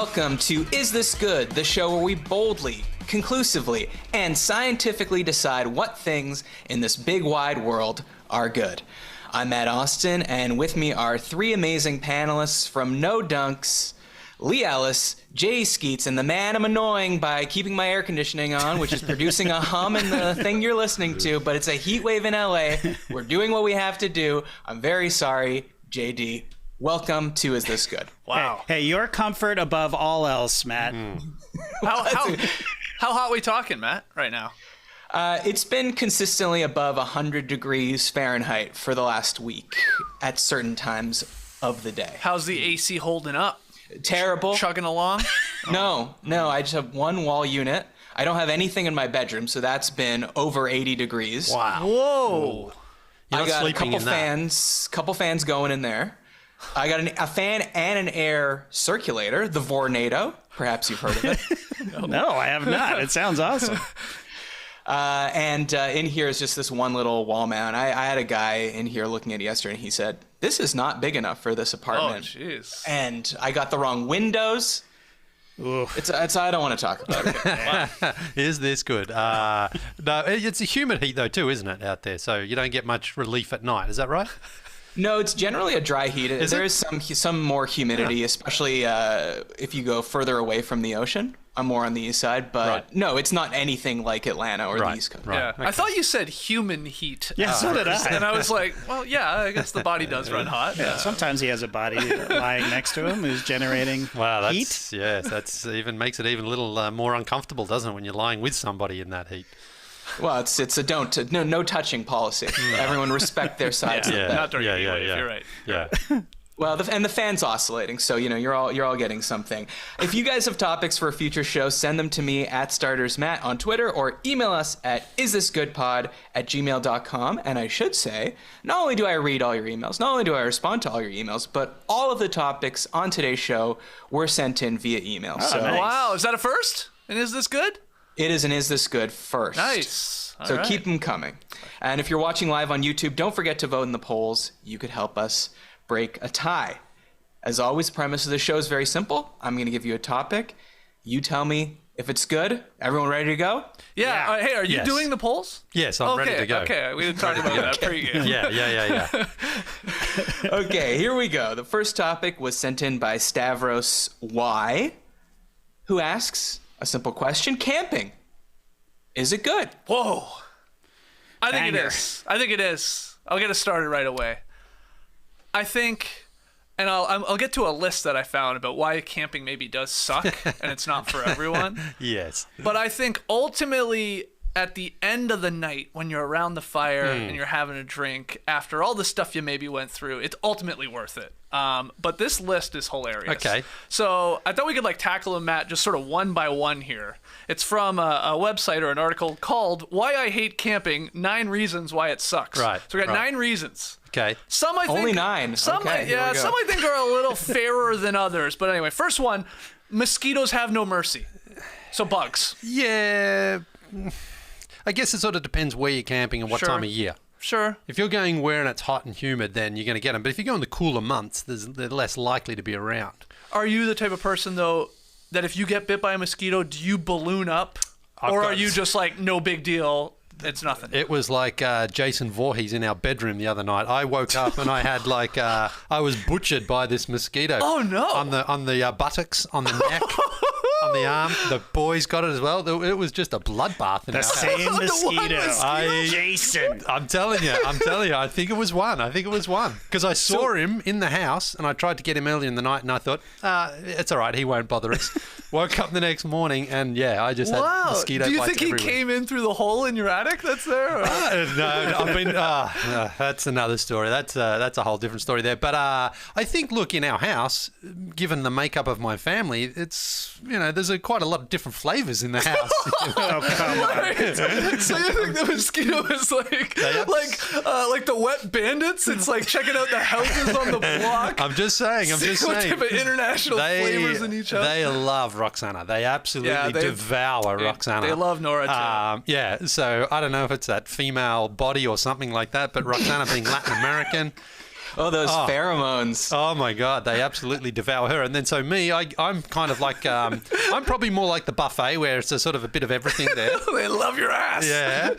Welcome to Is This Good, the show where we boldly, conclusively, and scientifically decide what things in this big wide world are good. I'm Matt Austin, and with me are three amazing panelists from No Dunks, Leigh Ellis, Jay Skeets, and the man I'm annoying by keeping my air conditioning on, which is producing a hum in the thing you're listening to, but it's a heat wave in LA. We're doing what we have to do. I'm very sorry, JD. Welcome to Is This Good? Wow. Hey, your comfort above all else, Matt. How hot we talking, Matt, right now? It's been consistently above 100 degrees Fahrenheit for the last week at certain times of the day. How's the AC holding up? Terrible. Chugging along? No, I just have one wall unit. I don't have anything in my bedroom, so that's been over 80 degrees. Wow. Whoa. I got a couple fans going in there. I got a fan and an air circulator, the Vornado. Perhaps you've heard of it. No, I have not. It sounds awesome. And in here is just this one little wall mount. I had a guy in here looking at it yesterday, and he said, "This is not big enough for this apartment." Oh, jeez. And I got the wrong windows. It's I don't want to talk about it. Wow. Is this good? No, it's a humid heat though too, isn't it, out there? So you don't get much relief at night. Is that right? No, it's generally a dry heat. There is some more humidity, especially if you go further away from the ocean. I'm more on the east side, but no, it's not anything like Atlanta or the East Coast. Yeah, okay. I thought you said human heat. Yeah, so did I. And I was like, well, yeah, I guess the body does run hot. Yeah, sometimes he has a body lying next to him who's generating heat. Yes, that's even makes it even a little more uncomfortable, doesn't it, when you're lying with somebody in that heat? Well, it's a no touching policy. Everyone respect their sides. Not during the wave. You're right. Yeah. Well, and the fan's oscillating, so you're all getting something. If you guys have topics for a future show, send them to me at StartersMatt on Twitter or email us at isthisgoodpod@gmail.com. And I should say, not only do I read all your emails, not only do I respond to all your emails, but all of the topics on today's show were sent in via email. Oh, nice. Wow, is that a first? And is this good? It is an Is This Good first. Nice. All so right. Keep them coming. And if you're watching live on YouTube, don't forget to vote in the polls. You could help us break a tie. As always, the premise of the show is very simple. I'm going to give you a topic. You tell me if it's good. Everyone ready to go? Yeah. Hey, are you doing the polls? Yes, I'm ready to go. Okay, we didn't talk about that pregame. Yeah. Okay, here we go. The first topic was sent in by Stavros Y, who asks a simple question. Camping. Is it good? Whoa. I think Banger. it is. I'll get us started right away. I think, and I'll get to a list that I found about why camping maybe does suck, and it's not for everyone. Yes. But I think ultimately, at the end of the night, when you're around the fire and you're having a drink, after all the stuff you maybe went through, it's ultimately worth it. But this list is hilarious. Okay. So I thought we could tackle them, Matt, just sort of one by one here. It's from a website or an article called "Why I Hate Camping: 9 Reasons Why It Sucks." Right. So we got 9 reasons. Okay. Some I think Only 9. Some Okay, here we go. some I think are a little fairer than others. But anyway, first one: mosquitoes have no mercy. So bugs. Yeah. I guess it sort of depends where you're camping and what time of year. Sure. If you're going where and it's hot and humid, then you're going to get them. But if you go in the cooler months, they're less likely to be around. Are you the type of person, though, that if you get bit by a mosquito, do you balloon up? Or are you just no big deal, it's nothing? It was like Jason Voorhees in our bedroom the other night. I woke up and I had I was butchered by this mosquito. Oh, no. On the buttocks, on the neck. On the arm. The boys got it as well. It was just a bloodbath in The our house. same mosquito. Jason. I'm telling you. I think it was one. Because I saw him in the house and I tried to get him earlier in the night and I thought, it's all right. He won't bother us. Woke up the next morning and I just had mosquito bites Do you think he everywhere. came in through the hole in your attic that's there? Or? No, I mean, that's another story. That's a whole different story there. But I think, look, in our house, given the makeup of my family, it's, there's quite a lot of different flavors in the house. Oh, come on. So you think the mosquito is like the wet bandits? It's like checking out the houses on the block. I'm just saying. What type of international flavors in each house? They love Roxana. They absolutely devour Roxana. They love Nora too. So I don't know if it's that female body or something like that, but Roxana being Latin American, Oh, those pheromones. Oh my God, they absolutely devour her. And then so me, I'm kind of like, I'm probably more like the buffet where it's a sort of a bit of everything there. They love your ass. Yeah.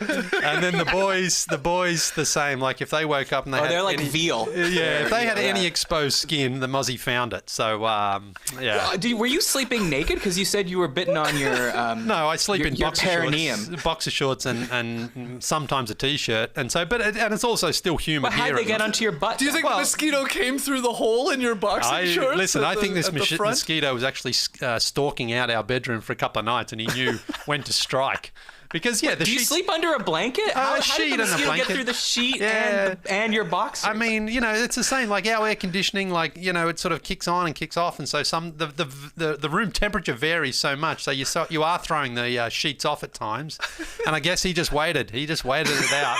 And then the boys the same. Like if they woke up and they had they're like any, veal. Yeah, if they had any exposed skin, the mozzie found it. So yeah. Were you sleeping naked? Because you said you were bitten on your no, I sleep in your boxer perineum. shorts, and sometimes a t-shirt, and so and it's also still humid. But how'd they get onto your butt? Do you think the mosquito came through the hole in your boxing shorts? Listen, I think this mosquito was actually stalking out our bedroom for a couple of nights, and he knew when to strike. Because do you sleep under a blanket? How sheet did the and a mosquito blanket. get through the sheet and your boxers? I mean, it's the same. Like our air conditioning, it sort of kicks on and kicks off, and so the room temperature varies so much. So you are throwing the sheets off at times, and I guess he just waited. He just waited it out,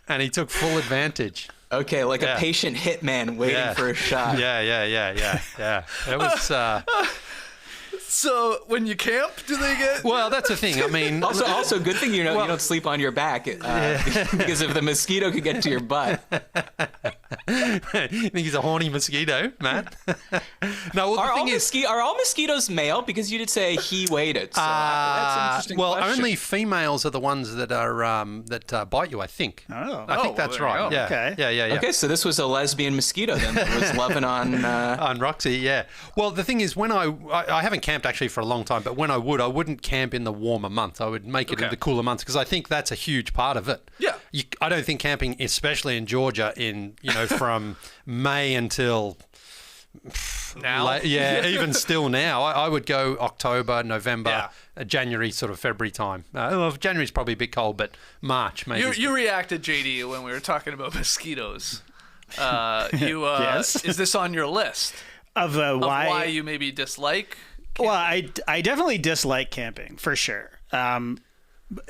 and he took full advantage. Okay, like a patient hitman waiting for a shot. Yeah. It was. So when you camp, do they get? Well, that's the thing. I mean, also good thing you don't sleep on your back because if the mosquito could get to your butt. You think he's a horny mosquito, Matt? No. Well, are all mosquitoes male? Because you did say he waited. So that's an interesting question. Only females are the ones that are that bite you. I think. Oh, I think that's right. Yeah. Okay. Yeah. Okay, so this was a lesbian mosquito then that was loving on Roxy. Yeah. Well, the thing is, when I haven't camped actually for a long time, but when I wouldn't camp in the warmer months. I would make it in the cooler months because I think that's a huge part of it. Yeah. I don't think camping, especially in Georgia, from May until now. Even still now, I would go October, November, January, sort of February time. January's probably a bit cold, but March maybe. You reacted, JD, when we were talking about mosquitoes. Yes. Is this on your list of why you maybe dislike camping? Well, I definitely dislike camping for sure.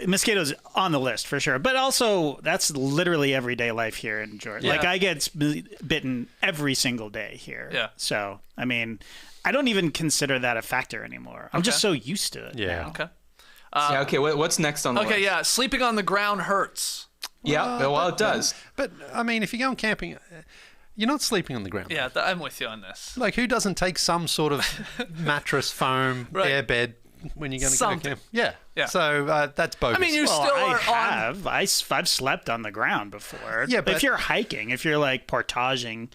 Mosquitoes on the list for sure, but also that's literally everyday life here in Georgia. Like I get bitten every single day here. Yeah. So I mean, I don't even consider that a factor anymore. I'm just so used to it. Yeah. Now. Okay. What's next on the list? Okay. Yeah. Sleeping on the ground hurts. Yeah. Well, it does. But I mean, if you're going camping, you're not sleeping on the ground. Yeah, I'm with you on this. Like, who doesn't take some sort of mattress, foam, air bed when you're going to go camp? Yeah. So that's bogus. I mean, I've slept on the ground before. Yeah, but if you're hiking, if you're like portaging,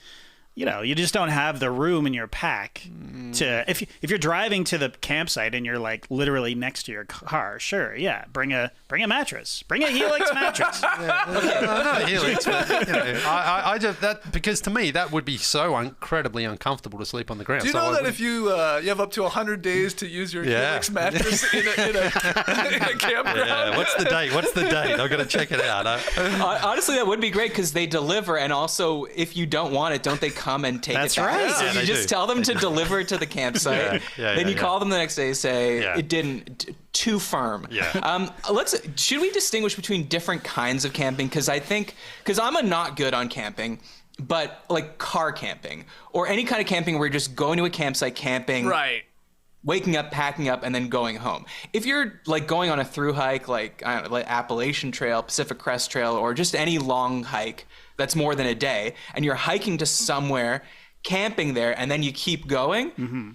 you just don't have the room in your pack to. If you're driving to the campsite and you're like literally next to your car, sure, bring a mattress, bring a Helix mattress. Not Helix, but I just because to me that would be so incredibly uncomfortable to sleep on the ground. Do you know that if you have up to 100 days to use your Helix mattress in a campground? Yeah. What's the date? I've got to check it out. Honestly, that would be great because they deliver, and also if you don't want it, don't they come and take That's it back? right. So Yeah, you just tell them to deliver it to the campsite. Then you call them the next day, say it didn't. Too firm. Yeah. Should we distinguish between different kinds of camping? Because I'm not good on camping, but like car camping or any kind of camping where you're just going to a campsite camping. Right. Waking up, packing up, and then going home. If you're like going on a through hike, like Appalachian Trail, Pacific Crest Trail, or just any long hike that's more than a day, and you're hiking to somewhere, camping there, and then you keep going. Mm-hmm.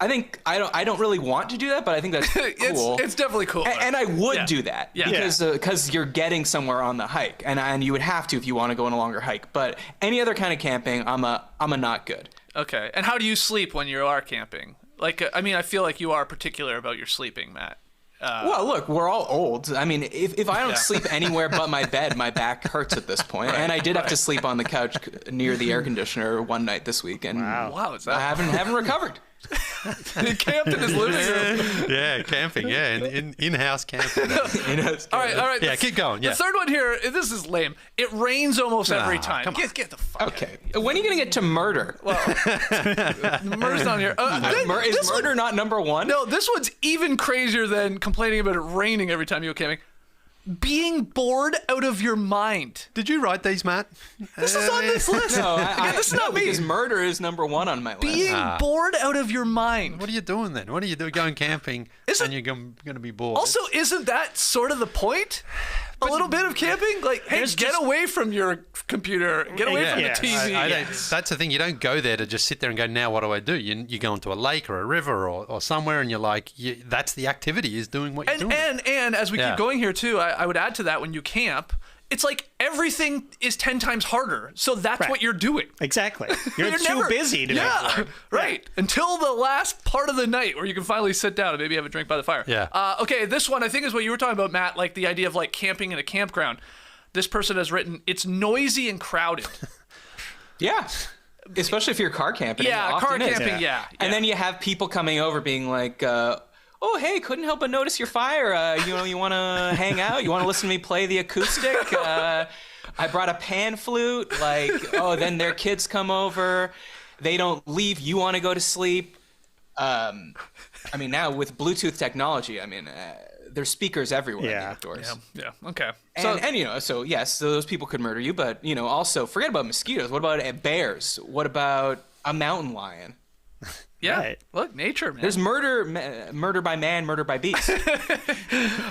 I don't really want to do that, but I think that's cool. It's definitely cool. And I would do that because you're getting somewhere on the hike, and you would have to if you want to go on a longer hike. But any other kind of camping, I'm a not good. Okay. And how do you sleep when you are camping? Like, I mean, I feel like you are particular about your sleeping, Matt. Well, look, we're all old. I mean, if I don't sleep anywhere but my bed, my back hurts at this point. And I did have to sleep on the couch near the air conditioner one night this week, and wow, is that I haven't recovered. He camped in his living room. Yeah, camping. Yeah, in-house camping. All right. Yeah, keep going. Yeah. The third one here, this is lame. It rains almost every time. Come on. Get the fuck out. Okay. When are you going to get to murder? Well, murder's down here. Is murder not number one? No, this one's even crazier than complaining about it raining every time you go camping. Being bored out of your mind. Did you write these, Matt? This is on this list. No, this is not me. Because murder is number one on my list. Being bored out of your mind. What are you doing then? What are you doing going camping and you're going to be bored? Also, isn't that sort of the point? a little bit of camping? Like, hey, get away from your computer. Get away from the TV. That's the thing. You don't go there to just sit there and go, now what do I do? You go into a lake or a river or somewhere, and you're like, that's the activity, is doing what you're doing. And as we keep going here, too, I would add to that, when you camp, it's like everything is 10 times harder. So that's what you're doing. Exactly. You're too busy to do right. Until the last part of the night where you can finally sit down and maybe have a drink by the fire. Yeah. Okay, this one I think is what you were talking about, Matt, like the idea of like camping in a campground. This person has written, it's noisy and crowded. Yeah. Especially if you're car camping. Yeah, car camping, yeah. And then you have people coming over being like, oh, hey, couldn't help but notice your fire. You want to hang out? You want to listen to me play the acoustic? I brought a pan flute. Like, oh, then their kids come over. They don't leave. You want to go to sleep. I mean, now with Bluetooth technology, I mean, there's speakers everywhere in the outdoors. Yeah. Okay. So yes, so those people could murder you, but also forget about mosquitoes. What about bears? What about a mountain lion? Yeah, right. Look, nature, man. There's murder by man, murder by beast.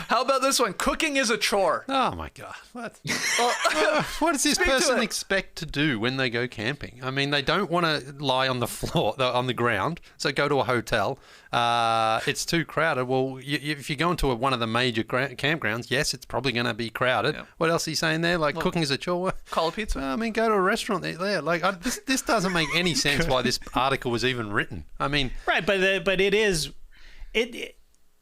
How about this one? Cooking is a chore. Oh my God! What does this person expect to do when they go camping? I mean, they don't want to lie on the floor, on the ground, so go to a hotel. It's too crowded. Well, if you go into one of the major campgrounds, yes, it's probably going to be crowded. Yeah. What else are you saying there? Like, cooking is a chore? Call a pizza. I mean, go to a restaurant there. Like, this doesn't make any sense why this article was even written. I mean, right, but it is if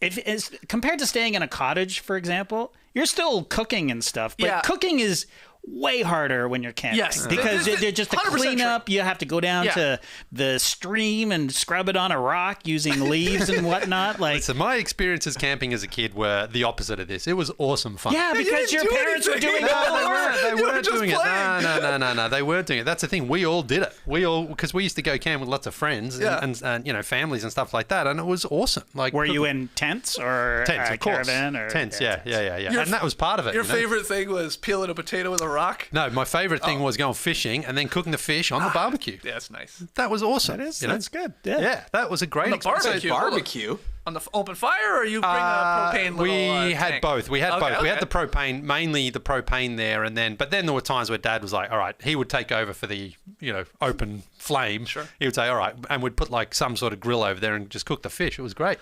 it's compared to staying in a cottage, for example, you're still cooking and stuff. But cooking is way harder when you're camping. Yes, because they're just to clean up. You have to go down to the stream and scrub it on a rock using leaves and whatnot. Like, listen, my experiences camping as a kid were the opposite of this. It was awesome fun. Yeah, because your parents were doing all the work. They weren't doing it. No. They weren't doing it. That's the thing. We all did it. Because we used to go camp with lots of friends and families and stuff like that, and it was awesome. Like, were you in tents or tents, of course. Caravan or tents? Yeah. And that was part of it. Your favorite thing was peeling a potato with a rock? No, my favorite thing was going fishing and then cooking the fish on the barbecue. Yeah, that's nice. That was awesome. That's good. Yeah, that was a great experience. Barbecue? On the open fire, or you bring a propane little We had tank? both. We had both. We had the propane, mainly the propane there, but then there were times where Dad was like, all right, he would take over for the, open flame. Sure. He would say, all right, and we'd put like some sort of grill over there and just cook the fish. It was great.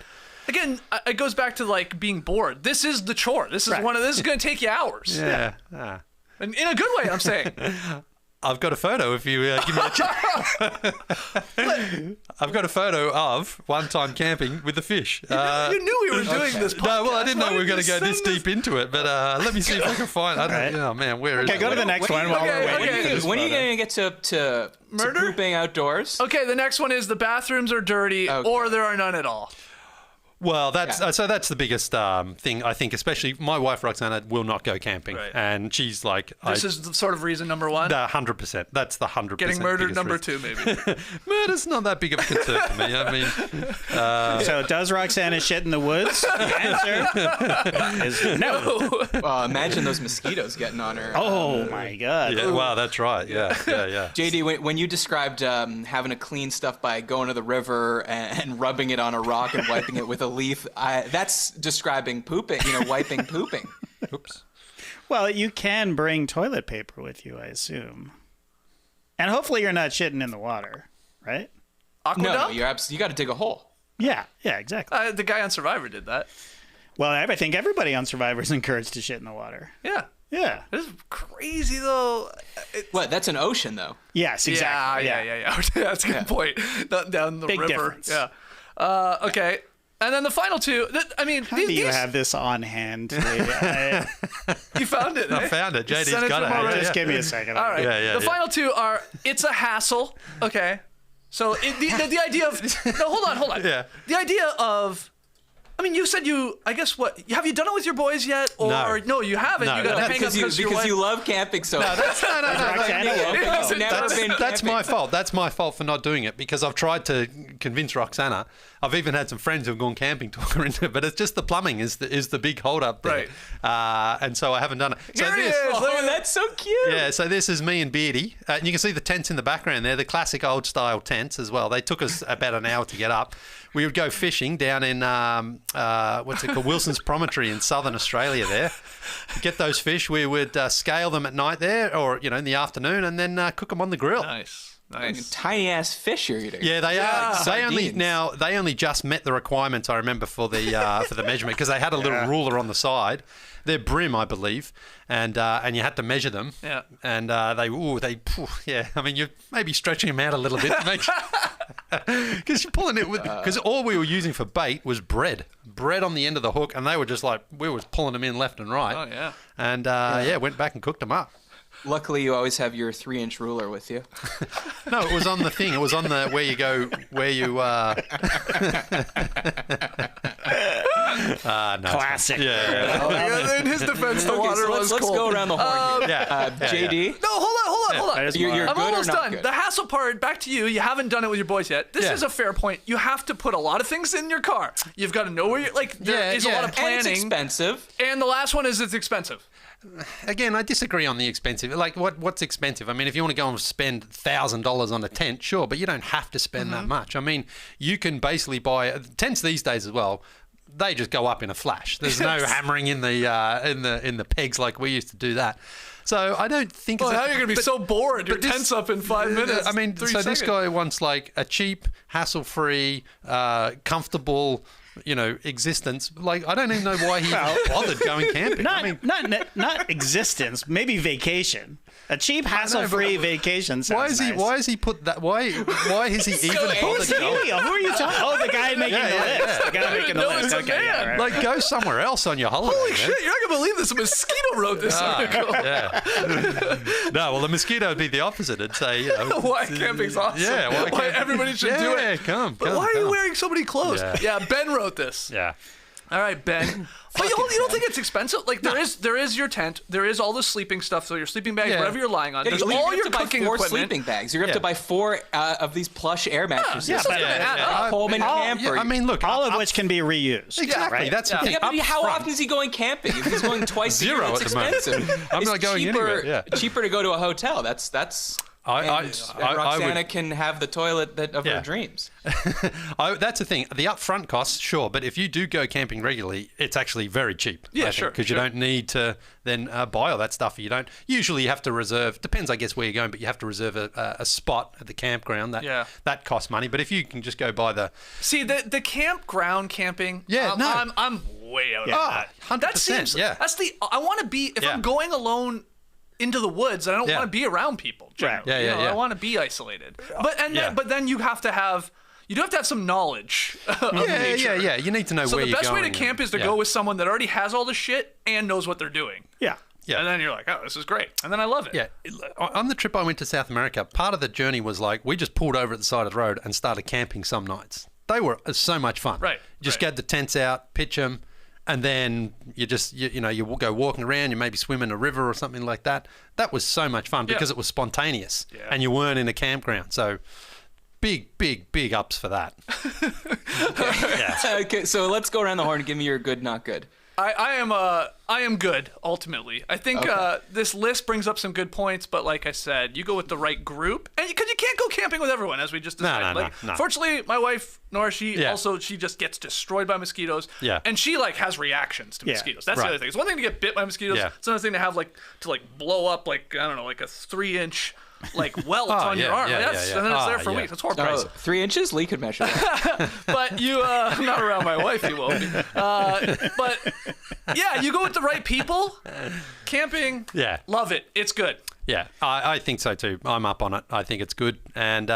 Again, it goes back to like being bored. This is the chore. This is this is going to take you hours. Yeah. And in a good way, I'm saying. I've got a photo if you give me a chance. I've got a photo of one time camping with the fish. You knew we were doing this podcast. No, well, I didn't know we were going to go this deep into it, but let me see if I can find it. Oh, man, where is it? Okay, go to the next one while we're waiting. When are you going to get to pooping outdoors? Okay, the next one is the bathrooms are dirty or there are none at all. Well, that's the biggest thing, I think, especially my wife, Roxana, will not go camping. Right. And she's like... This is the sort of reason number one? 100%. That's the 100%. Getting murdered number two, maybe. Murder's not that big of a concern to me. I mean... So does Roxana shit in the woods? The answer is no. Well, imagine those mosquitoes getting on her. Oh, my God. Yeah, wow, that's right. Yeah. JD, when you described having to clean stuff by going to the river and rubbing it on a rock and wiping it with a leaf, that's describing pooping, wiping pooping. Oops. Well, you can bring toilet paper with you, I assume. And hopefully you're not shitting in the water, right? No, you got to dig a hole. Yeah, exactly. The guy on Survivor did that. Well, I think everybody on Survivor is encouraged to shit in the water. Yeah. Yeah. This is crazy, though. What? That's an ocean, though. Yes, exactly. Yeah. That's a good point. Not down the Big river. Difference. Yeah. Okay. And then the final two, How do you have this on hand? You found it, I found it. JD's got it. Just give me a second. All right. The final two are, it's a hassle. Okay. So the idea of... No, hold on. Yeah. The idea of... I mean, you said I guess what? Have you done it with your boys yet? Or no you haven't. No, you got to hang up because you love camping so much. That's my fault. That's my fault for not doing it because I've tried to convince Roxana. I've even had some friends who've gone camping talk her into it, but it's just the plumbing is the big hold up there. Right. And so I haven't done it. So Here he is. Oh, that's so cute. Yeah, so this is me and Beardy. And you can see the tents in the background there, the classic old style tents as well. They took us about an hour to get up. We would go fishing down in what's it called, Wilson's Promontory in southern Australia there. Get those fish. We would scale them at night there, or in the afternoon, and then cook them on the grill. Nice. Tiny ass fish you're eating. Yeah, they are. Sardines. They only just met the requirements. I remember for the measurement, because they had a little ruler on the side. They're brim, I believe, and you had to measure them. Yeah. And yeah. I mean, you're maybe stretching them out a little bit, because you're pulling it with. Because all we were using for bait was bread on the end of the hook, and they were just like we were pulling them in left and right. Oh yeah. And went back and cooked them up. Luckily, you always have your 3-inch ruler with you. No, it was on the thing. It was on the where you. No, Classic. Yeah. In his defense, the water was let's cold. go around the horn here. JD? No, hold on. You're I'm good or almost not done. good? The hassle part, back to you. You haven't done it with your boys yet. This is a fair point. You have to put a lot of things in your car. You've got to know where you're, there is a lot of planning. And it's expensive. And the last one is it's expensive. Again, I disagree on the expensive. Like, what's expensive? I mean, if you want to go and spend $1,000 on a tent, sure, but you don't have to spend that much. I mean, you can basically buy tents these days as well. They just go up in a flash. There's no hammering in the pegs like we used to do that. So I don't think. Well, now you're going to be so bored. Your tent's up in 5 minutes. I mean, this guy wants like a cheap, hassle-free, comfortable, existence. Like, I don't even know why he bothered going camping. Not existence, maybe vacation. A cheap, hassle-free vacation sounds nice. Why has he put that? Why is he even bothered going? Who are you talking? Oh, the guy making the list. The guy making the list. Okay, yeah, right. Like, go somewhere else on your holiday. Holy shit! You're not going to believe this. A mosquito wrote this article. Yeah. No, well, the mosquito would be the opposite. It'd say, why camping's awesome. Yeah. Why everybody should do it. Yeah, come. Why are you wearing so many clothes? Yeah. Ben wrote this. Yeah. All right, Ben. But you don't think it's expensive? Like, there is your tent. There is all the sleeping stuff. So your sleeping bags, whatever you're lying on. There's all your cooking four equipment. sleeping bags. You're going to have to buy 4 of these plush air mattresses. This is gonna add up. Pullman camper. I mean, look. All of which can be reused. Exactly. Right? That's the thing. Yeah, but how Up front. often is he going camping? If he's going twice a year, Zero it's at the moment. expensive. I'm It's not going cheaper, anywhere. Yeah. cheaper to go to a hotel. That's Roxana can have the toilet of her dreams. That's the thing. The upfront costs, sure, but if you do go camping regularly, it's actually very cheap. Yeah, sure. Because you don't need to then buy all that stuff. You don't. Usually, you have to reserve. Depends, I guess, where you're going, but you have to reserve a spot at the campground. That costs money. But if you can just go by the the campground camping. Yeah, I'm way out of that. 100%. That seems. Yeah. I want to be if I'm going alone into the woods, I don't want to be around people. Generally. Yeah. I want to be isolated. But then you have to have some knowledge of nature. Yeah. You need to know so where the you're best going. way to camp is to go with someone that already has all the shit and knows what they're doing. Yeah. Yeah. And then you're like, oh, this is great. And then I love it. Yeah. On the trip I went to South America, part of the journey was like we just pulled over at the side of the road and started camping some nights. They were so much fun. Right. Just get the tents out, pitch them, and then you just you will go walking around. You maybe swim in a river or something like that. That was so much fun because it was spontaneous and you weren't in a campground. So big ups for that. Okay, so let's go around the horn and give me your good, not good. I am good ultimately. I think this list brings up some good points, but like I said, you go with the right group, and because you can't go camping with everyone, as we just decided. No. Fortunately, my wife Nora, she just gets destroyed by mosquitoes. Yeah. And she has reactions to mosquitoes. That's the other thing. It's one thing to get bit by mosquitoes. Yeah. It's another thing to have to blow up a 3-inch welt on your arm. Yeah, and then it's there for weeks. It's horrible. 3 inches? Leigh could measure that. But you, not around my wife, you won't be. But yeah, you go with the right people. Camping, love it. It's good. Yeah, I think so too. I'm up on it. I think it's good, and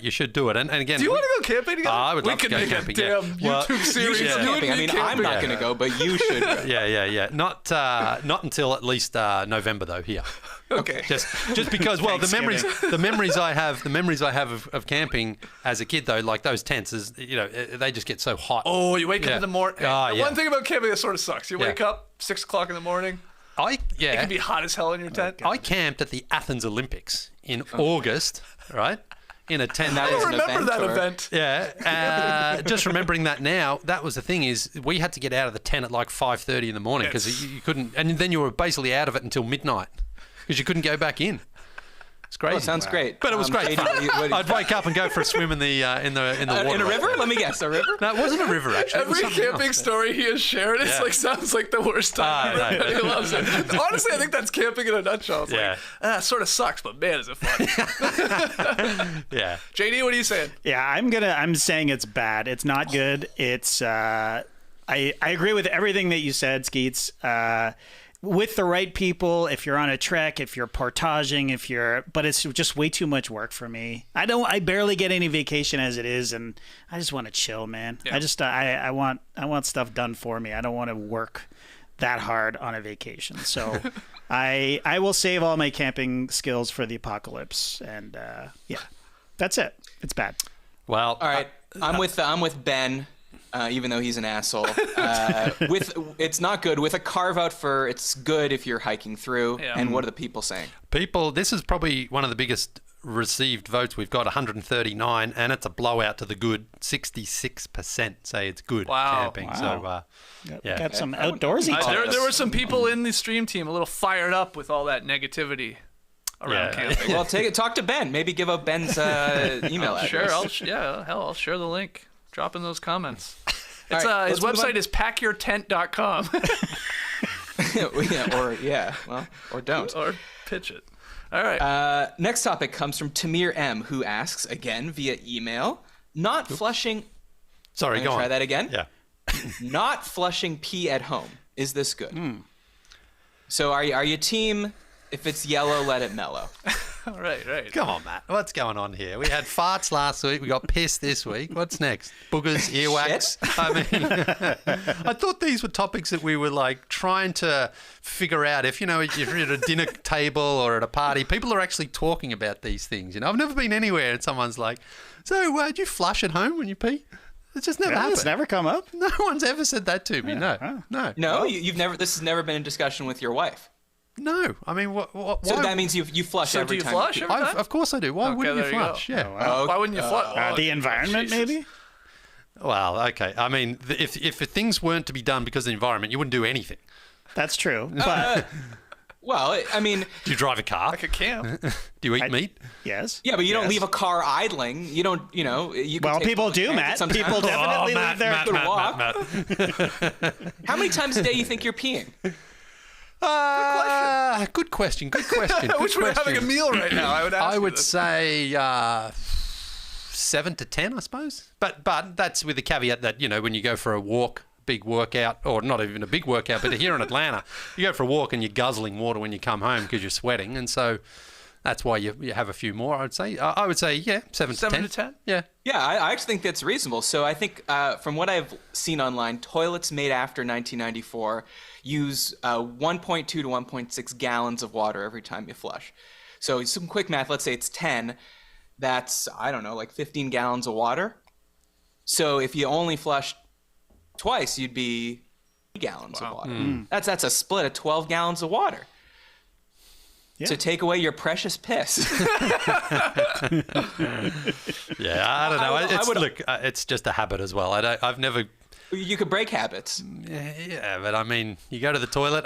you should do it. And again, do you want to go camping together? I would love to go camping. We could make a damn YouTube series. I mean, I'm not going to go, but you should go. Yeah. Not until at least November though. Here. Okay. Just because, the memories I have of camping as a kid though, like those tents, is they just get so hot. Oh, you wake up in the morning. One thing about camping that sort of sucks. You wake up 6 o'clock in the morning. It can be hot as hell in your tent. I camped at the Athens Olympics in August, right? In a tent. I don't remember that event. Yeah. Just remembering that now, that was the thing is we had to get out of the tent at like 5:30 in the morning because you couldn't, and then you were basically out of it until midnight because you couldn't go back in. It's crazy. Oh, sounds great. But it was great. JD, I'd wake up and go for a swim in the water. in a river? Let me guess, a river? No, it wasn't a river actually. Every camping story he has shared, it's sounds like the worst time. No. He loves it. Honestly, I think that's camping in a nutshell. It's Yeah. it sort of sucks, but man, is it fun. Yeah. JD, what are you saying? Yeah, I'm saying it's bad. It's not good. It's I agree with everything that you said, Skeets. With the right people, if you're on a trek, if you're portaging, but it's just way too much work for me. I barely get any vacation as it is, and I just want to chill, man. Yeah. I want stuff done for me. I don't want to work that hard on a vacation. So I will save all my camping skills for the apocalypse, and that's it. It's bad. Well, All right, I'm with Ben, even though he's an asshole. It's not good. With a carve out for it's good if you're hiking through. Yeah. And what are the people saying? people, this is probably one of the biggest received votes. We've got 139, and it's a blowout to the good. 66% say it's good camping. Wow. So, yeah. Got some outdoorsy There were some people in the stream team a little fired up with all that negativity around camping. Well, talk to Ben. Maybe give up Ben's email address. Sure, I'll share the link. Drop in those comments. All right, His let's move website on. is packyourtent.com. or don't. Or pitch it. All right. Next topic comes from Tamir M, who asks, again via email, not flushing... Sorry, I'm go gonna on. try that again. Yeah. Not flushing pee at home. Is this good? So are you team, if it's yellow, let it mellow? Right. Come on, Matt. What's going on here? We had farts last week. We got piss this week. What's next? Boogers, earwax. I mean, I thought these were topics that we were like trying to figure out. If you're at a dinner table or at a party, people are actually talking about these things. I've never been anywhere and someone's like, "So, do you flush at home when you pee?" It's just never happened. It's never come up. No one's ever said that to me. No. No, you've never. This has never been in discussion with your wife. No. I mean, what? So why? that means you flush So every do you time. flush pee. every time? Of course I do. Why wouldn't you there you go. flush? Yeah. Why wouldn't you flush? The environment, maybe? Well, okay. I mean, if things weren't to be done because of the environment, you wouldn't do anything. That's true. But Well, I mean, Do you drive a car? Like a camp. Do you eat meat? yes. yeah, but you don't Yes. leave a car idling. You don't, you can Well, take people public do, transit Matt. sometimes. People definitely Matt, leave their Matt, Good Matt, walk. Matt. How many times a day you think you're peeing? Good question. I wish we were having a meal right now. I would ask I you would this. say 7 to 10, I suppose. But that's with the caveat that, when you go for a walk, big workout, or not even a big workout, but here in Atlanta, you go for a walk and you're guzzling water when you come home because you're sweating. And so that's why you have a few more, I would say. I would say, 7 to 10. 7 to 10? Yeah. Yeah, I actually think that's reasonable. So I think from what I've seen online, toilets made after 1994 use 1.2 to 1.6 gallons of water every time you flush. So some quick math, let's say it's 10. That's, I don't know, like 15 gallons of water. So if you only flushed twice, you'd be 3 gallons of water. That's a split of 12 gallons of water. Yeah. So take away your precious piss. Yeah, I don't know. I would- Look, it's just a habit as well. I've never... You could break habits. Yeah, but I mean, you go to the toilet.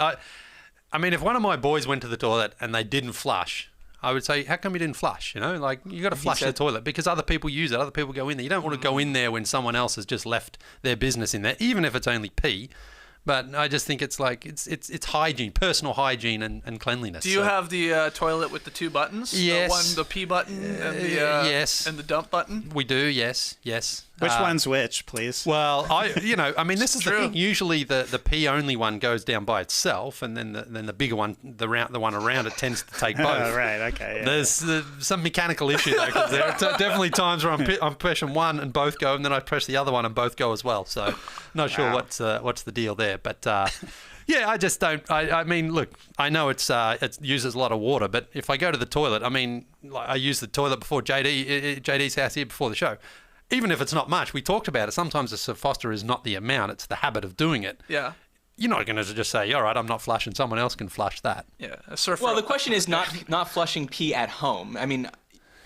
I mean, if one of my boys went to the toilet and they didn't flush, I would say, how come you didn't flush? You got to flush the toilet because other people use it. Other people go in there. You don't want to go in there when someone else has just left their business in there, even if it's only pee. But I just think it's like it's hygiene, personal hygiene and cleanliness. Do you have the toilet with the two buttons? Yes. The pee button and the yes. and the dump button? We do, yes. Which one's which, please? Well, I mean, this is the true. thing. Usually, the pee only one goes down by itself, and then the bigger one, the one around it, tends to take both. Oh, right. Okay. Yeah. There's some mechanical issue that comes there. Definitely times where I'm pressing one and both go, and then I press the other one and both go as well. So, not sure what's the deal there, but. Yeah, I just don't. I mean, look, I know it uses a lot of water, but if I go to the toilet, I mean, I used the toilet before JD's house here before the show. Even if it's not much, we talked about it. Sometimes the Sir Foster is not the amount; it's the habit of doing it. Yeah. You're not going to just say, "All right, I'm not flushing. Someone else can flush that." Yeah. A surfer. Well, the question is not flushing pee at home. I mean,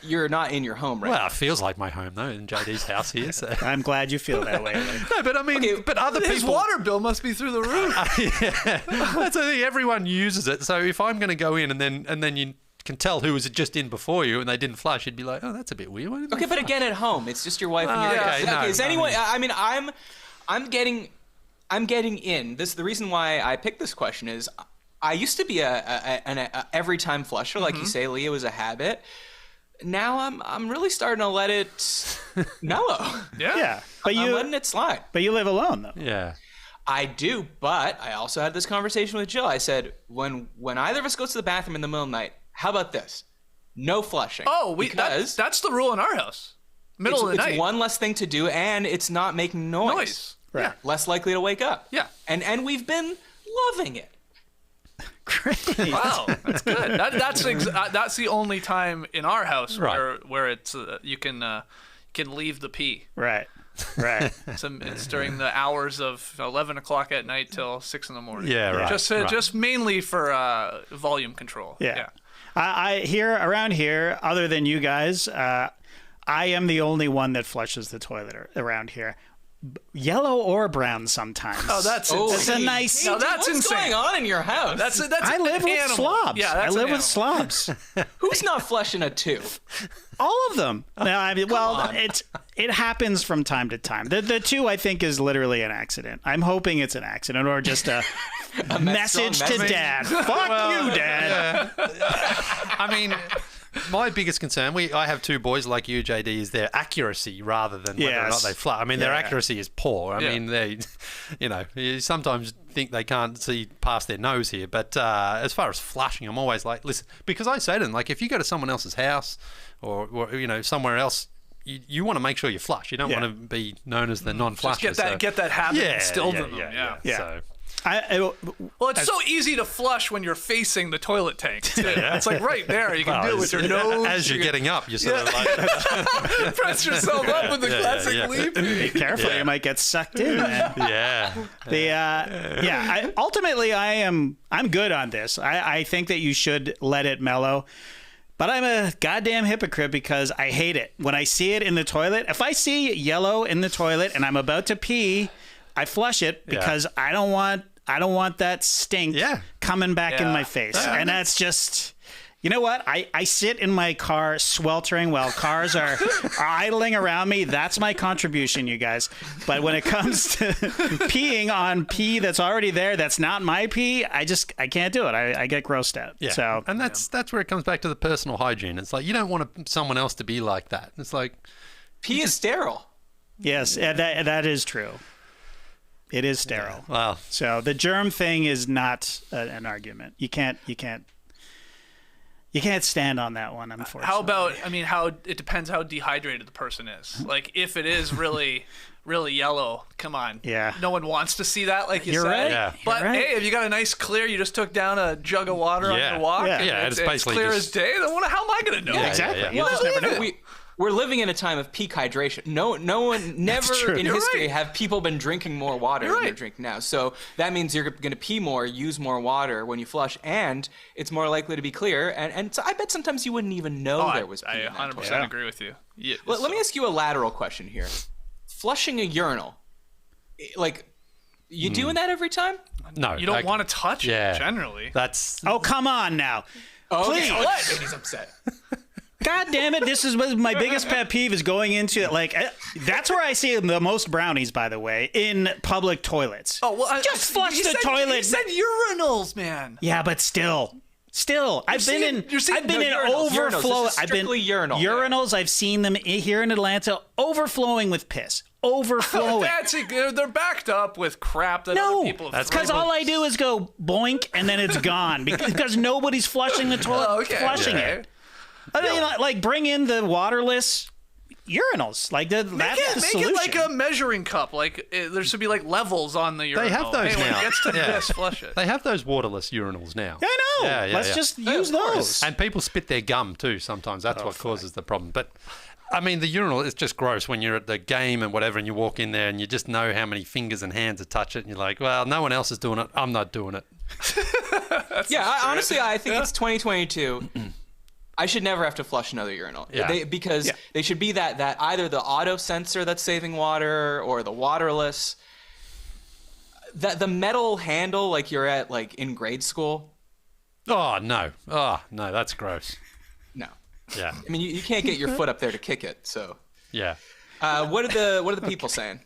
you're not in your home, right? Well, it feels like my home though, in JD's house here. So. I'm glad you feel that way. No, but I mean, but other his people. water bill must be through the roof. Yeah, that's the thing. Everyone uses it. So if I'm going to go in and then you can tell who was just in before you and they didn't flush, you'd be like, oh, that's a bit weird. Why didn't Okay, they but flush? again, at home, it's just your wife and your okay, no, is I anyone? mean- I mean, I'm getting in. The reason why I picked this question is I used to be a every time flusher, like you say, Leigh. It was a habit. Now I'm really starting to let it mellow. Yeah. But I'm you letting it slide. live alone though. Yeah. I do, but I also had this conversation with Jill. I said, when either of us goes to the bathroom in the middle of the night, how about this? No flushing. Oh, because that's the rule in our house. Middle of the night. It's one less thing to do, and it's not making noise. Noise. Right. Yeah. Less likely to wake up. Yeah. And we've been loving it. Great. Wow, that's good. That's the only time in our house where it's you can leave the pee. Right. It's during the hours of 11 o'clock at night till 6 in the morning. Yeah, right. Just mainly for volume control. Yeah. I here around here, other than you guys, I am the only one that flushes the toilet around here. Yellow or brown sometimes. Oh, that's It's a insane. nice. No, that's What's insane. going on in your house? That's I live with animal. slobs. Yeah, I that's live an with animal. slobs. Who's not flushing a two? All of them. No, I mean, well, on. it happens from time to time. The two I think is literally an accident. I'm hoping it's an accident or just a message to message. Dad. Fuck you, Dad. I mean, my biggest concern, I have two boys like you, JD, is their accuracy rather than whether or not Yes. they flush. I mean, their Yeah. accuracy is poor. I Yeah. mean, they, you sometimes think they can't see past their nose here. But as far as flushing, I'm always like, listen, because I say to them, like, if you go to someone else's house or somewhere else, you want to make sure you flush. You don't Yeah. want to be known as the non-flusher. Just get that habit instilled in them. Yeah. So, Well, it's so easy to flush when you're facing the toilet tank. Too. It's like right there. You can do it with your nose. as you're getting up, you're sort of like, press yourself up with the classic yeah. leap. be careful, you might get sucked in, man. yeah. Ultimately, I'm good on this. I think that you should let it mellow. But I'm a goddamn hypocrite because I hate it. When I see it in the toilet, if I see yellow in the toilet and I'm about to pee, I flush it because I don't want that stink coming back in my face. And that's just, you know what? I sit in my car sweltering while cars are idling around me. That's my contribution, you guys. But when it comes to peeing on pee that's already there, that's not my pee, I can't do it. I get grossed out. Yeah. So And that's where it comes back to the personal hygiene. It's like, you don't want someone else to be like that. It's like, Pee is sterile. yes, that is true. It is sterile. wow. So the germ thing is not an argument. You can't stand on that one, unfortunately. How about? It depends how dehydrated the person is. Like if it is really, really yellow, come on. Yeah. No one wants to see that, like you You're said. right. Yeah. But You're right. hey, if you got a nice clear, you just took down a jug of water on Yeah. your walk. Yeah. and Yeah, it's it's basically clear just- as day. Then how am I gonna know? Yeah, Exactly. yeah. You just never know. We're living in a time of peak hydration. No one, never true. in You're history right. have people been drinking more water You're than they're right. drinking now. So that means you're going to pee more, use more water when you flush, and it's more likely to be clear. And so I bet sometimes you wouldn't even know there was pee I in that 100% toilet. agree with you. Yeah, Let me ask you a lateral question here. Flushing a urinal, like, you doing that every time? No. You don't want to touch Yeah. it generally. That's. Oh, come on now. Okay. Please. What? He's upset. God damn it. This is my biggest pet peeve is going into it. Like, that's where I see the most brownies, by the way, in public toilets. Oh well, Just flush you the said- toilet. You said urinals, man. Yeah, but still, I've been in urinals. overflow. This is I've been strictly urinal. urinals. I've seen them here in Atlanta overflowing with piss. Overflowing. They're backed up with crap that No, other people have because all I do is go boink and then it's gone because nobody's flushing the toilet, Oh, okay. flushing Yeah. it. I mean, like bring in the waterless urinals. Like that's the Make solution. it like a measuring cup. Like there should be like levels on the urinal. They have those hey, when now. it gets to Yeah. this, flush it. They have those waterless urinals now. I know. Yeah, Let's just use those. And people spit their gum too sometimes. That's what causes the problem. But I mean, the urinal is just gross when you're at the game and whatever and you walk in there and you just know how many fingers and hands have touched it and you're like, well, no one else is doing it. I'm not doing it. Honestly, I think it's 2022. I should never have to flush another urinal. Yeah. Because they should be that either the auto sensor that's saving water or the waterless. The metal handle like you're at like in grade school. Oh, no. Oh, no, that's gross. No. Yeah. I mean, you can't get your foot up there to kick it. So, Yeah. what are the people saying?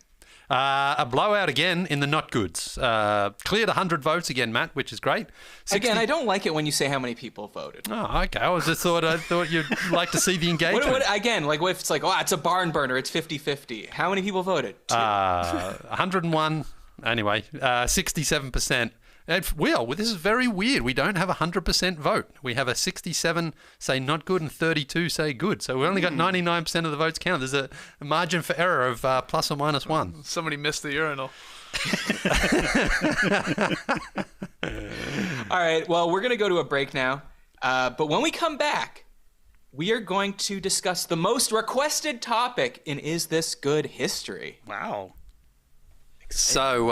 A blowout again in the not goods. Cleared 100 votes again, Matt, which is great. 60... Again, I don't like it when you say how many people voted. Oh, okay. I thought you'd like to see the engagement. Again, like if it's like, oh, it's a barn burner, it's 50-50. How many people voted? 2. 101. Anyway, 67%. Well, this is very weird. We don't have a 100% vote. We have a 67 say not good and 32 say good. So we only got 99% of the votes counted. There's a margin for error of plus or minus 1. Somebody missed the urinal. All right. Well, we're going to go to a break now. But when we come back, we are going to discuss the most requested topic in Is This Good history. Wow. So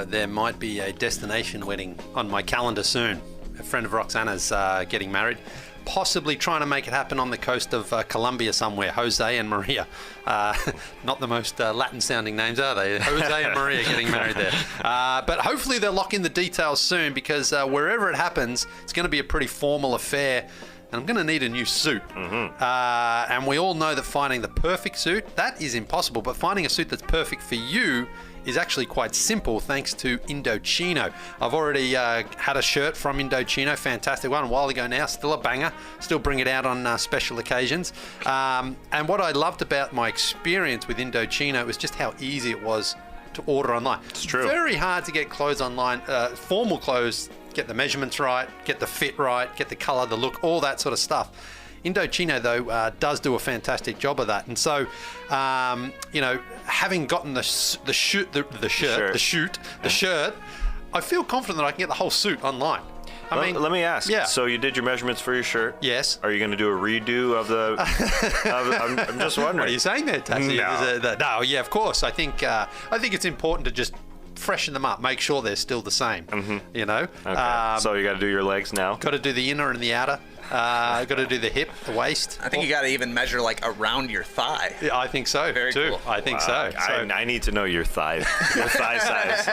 there might be a destination wedding on my calendar soon. A friend of Roxana's getting married, possibly trying to make it happen on the coast of Colombia somewhere. Jose and Maria. Not the most Latin-sounding names, are they? Jose and Maria getting married there. But hopefully they'll lock in the details soon, because wherever it happens, it's going to be a pretty formal affair. And I'm going to need a new suit. And we all know that finding the perfect suit, that is impossible. But finding a suit that's perfect for you is actually quite simple, thanks to Indochino. I've already had a shirt from Indochino, fantastic one, a while ago now, still a banger, still bring it out on special occasions. And what I loved about my experience with Indochino was just how easy it was to order online. It's true. Very hard to get clothes online, formal clothes, get the measurements right, get the fit right, get the color, the look, all that sort of stuff. Indochino, though, does do a fantastic job of that. And so, having gotten the shirt, I feel confident that I can get the whole suit online. Let me ask. Yeah. So you did your measurements for your shirt? Yes. Are you going to do a redo of the... I'm just wondering. What are you saying there, Tassie? No, yeah, of course. I think it's important to just freshen them up, make sure they're still the same. Okay. So you got to do your legs now? Got to do the inner and the outer. Got to do the hip, the waist. I think you got to even measure like around your thigh. Yeah, I think so. Very too. cool. I think so. I need to know your thigh size.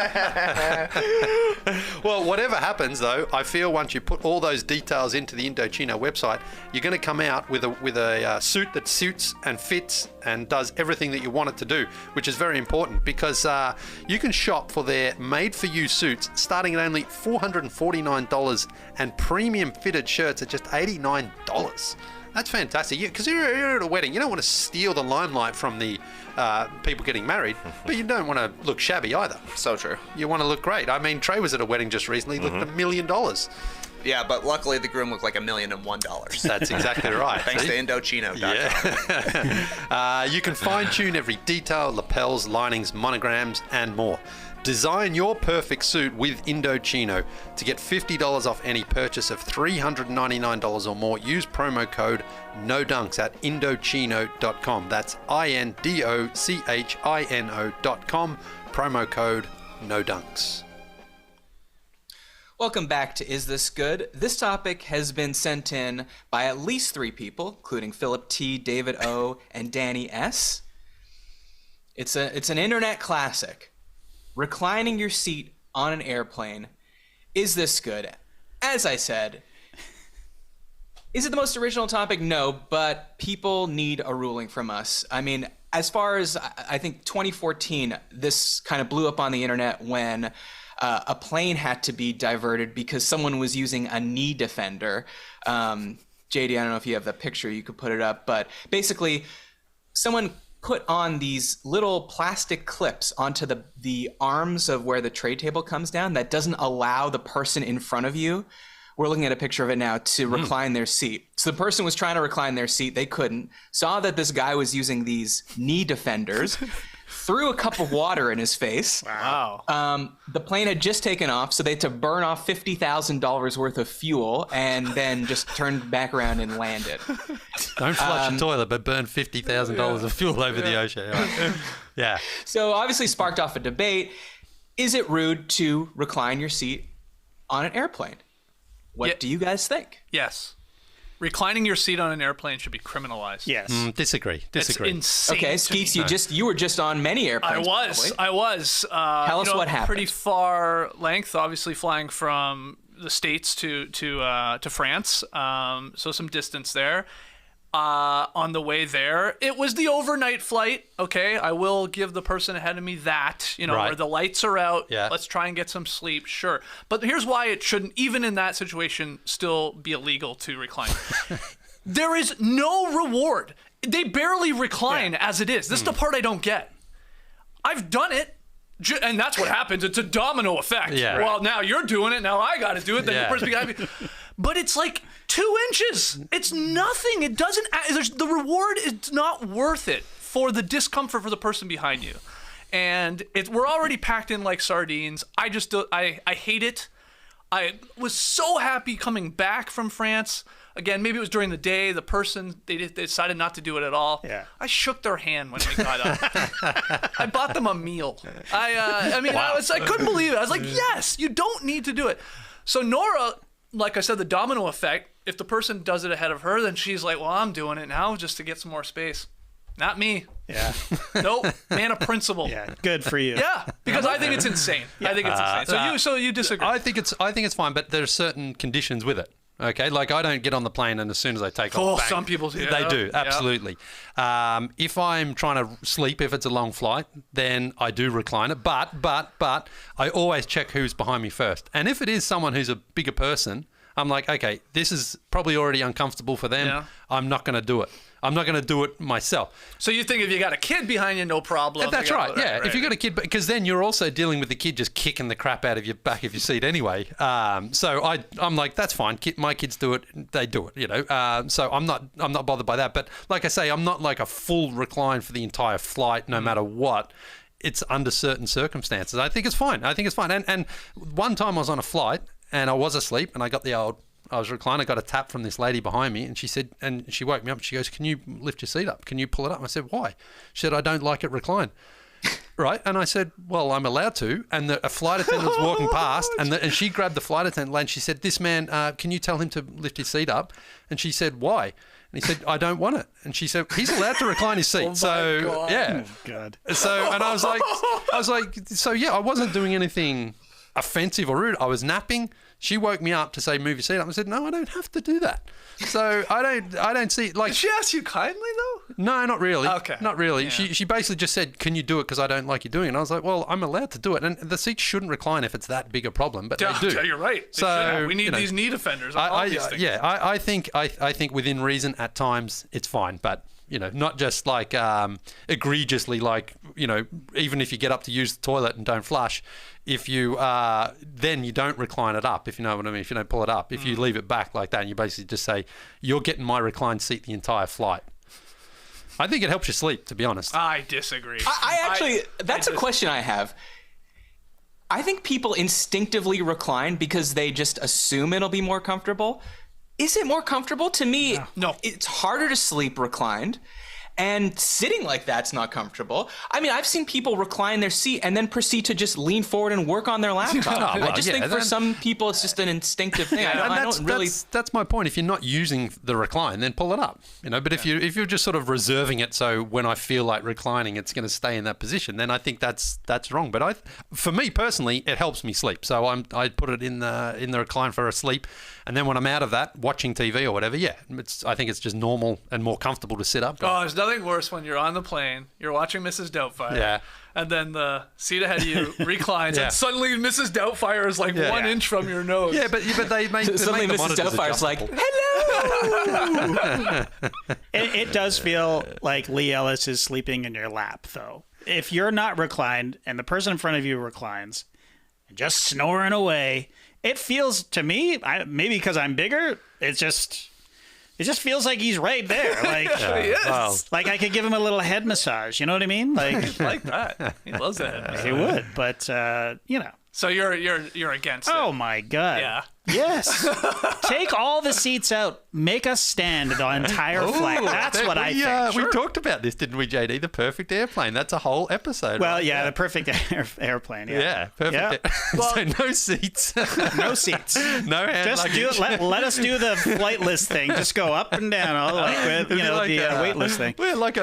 Well, whatever happens, though, I feel once you put all those details into the Indochino website, you're going to come out with a suit that suits and fits and does everything that you want it to do, which is very important, because you can shop for their made-for-you suits starting at only $449 and premium fitted shirts at just $89. That's fantastic. Because you're at a wedding, you don't want to steal the limelight from the people getting married, but you don't want to look shabby either. So true. You want to look great. I mean, Trey was at a wedding just recently, looked $1 million. Yeah, but luckily the groom looked like $1,001,000. That's exactly right. Thanks to Indochino.com. Yeah. You can fine-tune every detail, lapels, linings, monograms, and more. Design your perfect suit with Indochino. To get $50 off any purchase of $399 or more, use promo code NODUNKS at Indochino.com. That's INDOCHINO.com. Promo code NODUNKS. Welcome back to Is This Good? This topic has been sent in by at least 3 people, including Philip T, David O, and Danny S. It's an internet classic. Reclining your seat on an airplane. Is this good? As I said, is it the most original topic? No, but people need a ruling from us. I mean, as far as I think 2014, this kind of blew up on the internet when a plane had to be diverted because someone was using a knee defender. JD, I don't know if you have the picture, you could put it up, but basically someone put on these little plastic clips onto the arms of where the tray table comes down that doesn't allow the person in front of you, we're looking at a picture of it now, to recline their seat. So the person was trying to recline their seat, they couldn't, saw that this guy was using these knee defenders, threw a cup of water in his face. Wow. The plane had just taken off, so they had to burn off $50,000 worth of fuel and then just turned back around and landed. Don't flush a toilet, but burn $50,000 of fuel over the ocean. Yeah. So obviously sparked off a debate. Is it rude to recline your seat on an airplane? What do you guys think? Yes. Reclining your seat on an airplane should be criminalized. Yes. Disagree. It's insane. Okay, Skeets, you were just on many airplanes. I was. Tell us what happened. Pretty far length, obviously flying from the States to France, so some distance there. On the way there, it was the overnight flight. Okay, I will give the person ahead of me that, where the lights are out. Yeah. Let's try and get some sleep. Sure, but here's why it shouldn't, even in that situation, still be illegal to recline. There is no reward. They barely recline as it is. This is the part I don't get. I've done it. And that's what happens. It's a domino effect. Yeah. Well, now you're doing it. Now I got to do it. Then the person behind me. But it's like 2 inches. It's nothing. It doesn't. The reward is not worth it for the discomfort for the person behind you. And we're already packed in like sardines. I hate it. I was so happy coming back from France. Again, maybe it was during the day. The person, they decided not to do it at all. Yeah. I shook their hand when we got up. I bought them a meal. I couldn't believe it. I was like, yes, you don't need to do it. So Nora, like I said, the domino effect, if the person does it ahead of her, then she's like, well, I'm doing it now just to get some more space. Not me. Yeah. Nope. Man of principle. Yeah. Good for you. Yeah, because I think it's insane. I think it's insane. So you disagree? I think it's fine, but there's certain conditions with it. Okay, like I don't get on the plane and as soon as I take off, bang. Some people do. They do, absolutely. If I'm trying to sleep, if it's a long flight, then I do recline it. But I always check who's behind me first. And if it is someone who's a bigger person, I'm like, okay, this is probably already uncomfortable for them. Yeah. I'm not going to do it. I'm not going to do it myself. So you think if you got a kid behind you, no problem. That's right. Yeah. If you got a kid, because then you're also dealing with the kid just kicking the crap out of your back of your seat anyway. So I'm like, that's fine. My kids do it. They do it. So I'm not bothered by that. But like I say, I'm not like a full recline for the entire flight, no matter what. It's under certain circumstances. I think it's fine. And one time I was on a flight and I was asleep and I got I was reclining. I got a tap from this lady behind me, and she said, and she woke me up. She goes, "Can you lift your seat up? Can you pull it up?" And I said, "Why?" She said, "I don't like it reclined." Right? And I said, "Well, I'm allowed to." And a flight attendant was walking past, and she grabbed the flight attendant and she said, "This man, can you tell him to lift his seat up?" And she said, "Why?" And he said, "I don't want it." And she said, "He's allowed to recline his seat." God. Yeah. Oh, God. So, and I was like, so yeah, I wasn't doing anything offensive or rude. I was napping. She woke me up to say, "Move your seat up." I said, "No, I don't have to do that." So I don't see like. Did she ask you kindly though? No, not really. Okay. Not really. Yeah. She basically just said, "Can you do it? Because I don't like you doing it." And I was like, "Well, I'm allowed to do it." And the seats shouldn't recline if it's that big a problem, but they do. Yeah, you're right. So we need these knee defenders. I think within reason at times it's fine, but not just like egregiously, like even if you get up to use the toilet and don't flush, if you then you don't recline it up, if you know what I mean. If you don't pull it up, if you leave it back like that, and you basically just say, "You're getting my reclined seat the entire flight." I think it helps you sleep, to be honest. I disagree. That's a question I have. I think people instinctively recline because they just assume it'll be more comfortable. Is it more comfortable? To me, No. It's harder to sleep reclined. And sitting like that's not comfortable. I mean, I've seen people recline their seat and then proceed to just lean forward and work on their laptop. I just think for some people it's just an instinctive thing. That's my point. If you're not using the recline, then pull it up. But if you're just sort of reserving it, so when I feel like reclining, it's going to stay in that position, then I think that's wrong. But for me personally, it helps me sleep. So I put it in the recline for a sleep, and then when I'm out of that, watching TV or whatever, I think it's just normal and more comfortable to sit up. Oh, there's nothing worse when you're on the plane, you're watching Mrs. Doubtfire, and then the seat ahead of you reclines, and suddenly Mrs. Doubtfire is like 1 inch from your nose. Yeah, but they make suddenly the Mrs. Doubtfire's like, "Hello." It does feel like Leigh Ellis is sleeping in your lap, though. If you're not reclined and the person in front of you reclines, and just snoring away, it feels to me, maybe because I'm bigger, it just feels like he's right there. Like, like I could give him a little head massage. You know what I mean? Like, like that. He loves that. he would, but So you're against it. Oh my God. Yeah. Yes. Take all the seats out. Make us stand the entire flight. That's what I think. We talked about this, didn't we, JD? The perfect airplane. That's a whole episode. Well, right? the perfect airplane. Yeah, perfect. So no seats. No seats. No hand Just luggage. let us do the flight list thing. Just go up and down, all like with the wait list thing. Well, like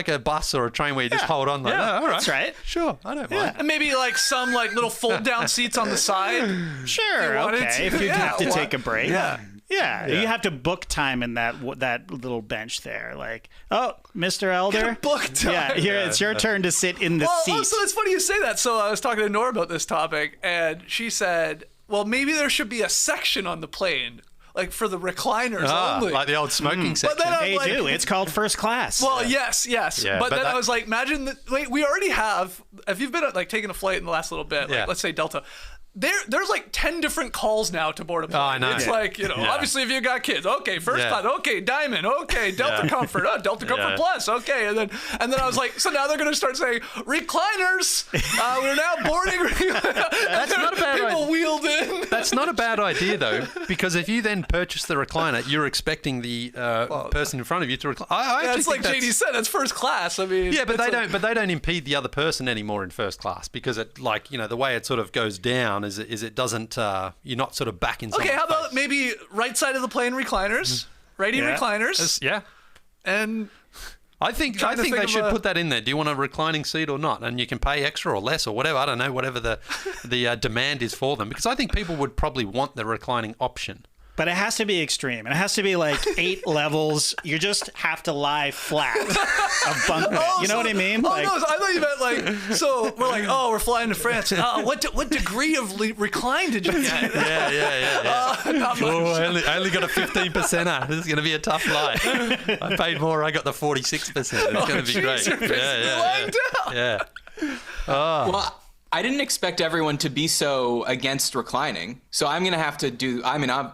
a bus or a train where you just hold on. Like, Yeah, all right. that's right. Sure, I don't mind. And maybe like some like little fold down seats on the side. Sure. You wanted Okay. to. you'd have to take a break. Yeah. Yeah, you have to book time in that little bench there. Like, oh, Mr. Elder, book time. Yeah, here it's your turn to sit in the seat. Oh, so it's funny you say that. So I was talking to Nora about this topic, and she said, "Well, maybe there should be a section on the plane, like for the recliners only, like the old smoking section." But then They do. It's called first class. Well, yes. Yeah, but then that- I was like, imagine wait, we already have. If you've been like taking a flight in the last little bit, like Yeah. let's say Delta. There's like 10 different calls now to board a plane. I know. It's like, obviously if you got kids, okay, first class, okay, Diamond, okay, Delta Comfort, Delta Comfort Plus, okay, and then I was like, so now they're gonna start saying recliners. We're now boarding. That's not a bad People idea. wheeled in. That's not a bad idea though, because if you then purchase the recliner, you're expecting the person in front of you to recline. I actually That's like think JD said. That's first class. I mean, Yeah, but it's they like- don't. But they don't impede the other person anymore in first class because it, the way it sort of goes down is it doesn't. You're not sort of back in. Okay, how someone's about face. maybe right side of the plane recliners, righty Yeah. recliners, Yeah, and I think Trying to think they of should a- put that in there. Do you want a reclining seat or not? And you can pay extra or less or whatever. I don't know, whatever the demand is for them, because I think people would probably want the reclining option. But it has to be extreme. It has to be like 8 levels. You just have to lie flat of bunk bed. You know what I mean? Oh Like, no! I thought you meant like. So we're like, oh, we're flying to France. What degree of recline did you get? Yeah. Not much. Oh, I only got a 15%er. This is going to be a tough flight. I paid more. I got the 46%. It's going to be great. You're basically lying down. Yeah. Well, I didn't expect everyone to be so against reclining, so I'm gonna have to do. I mean, I'm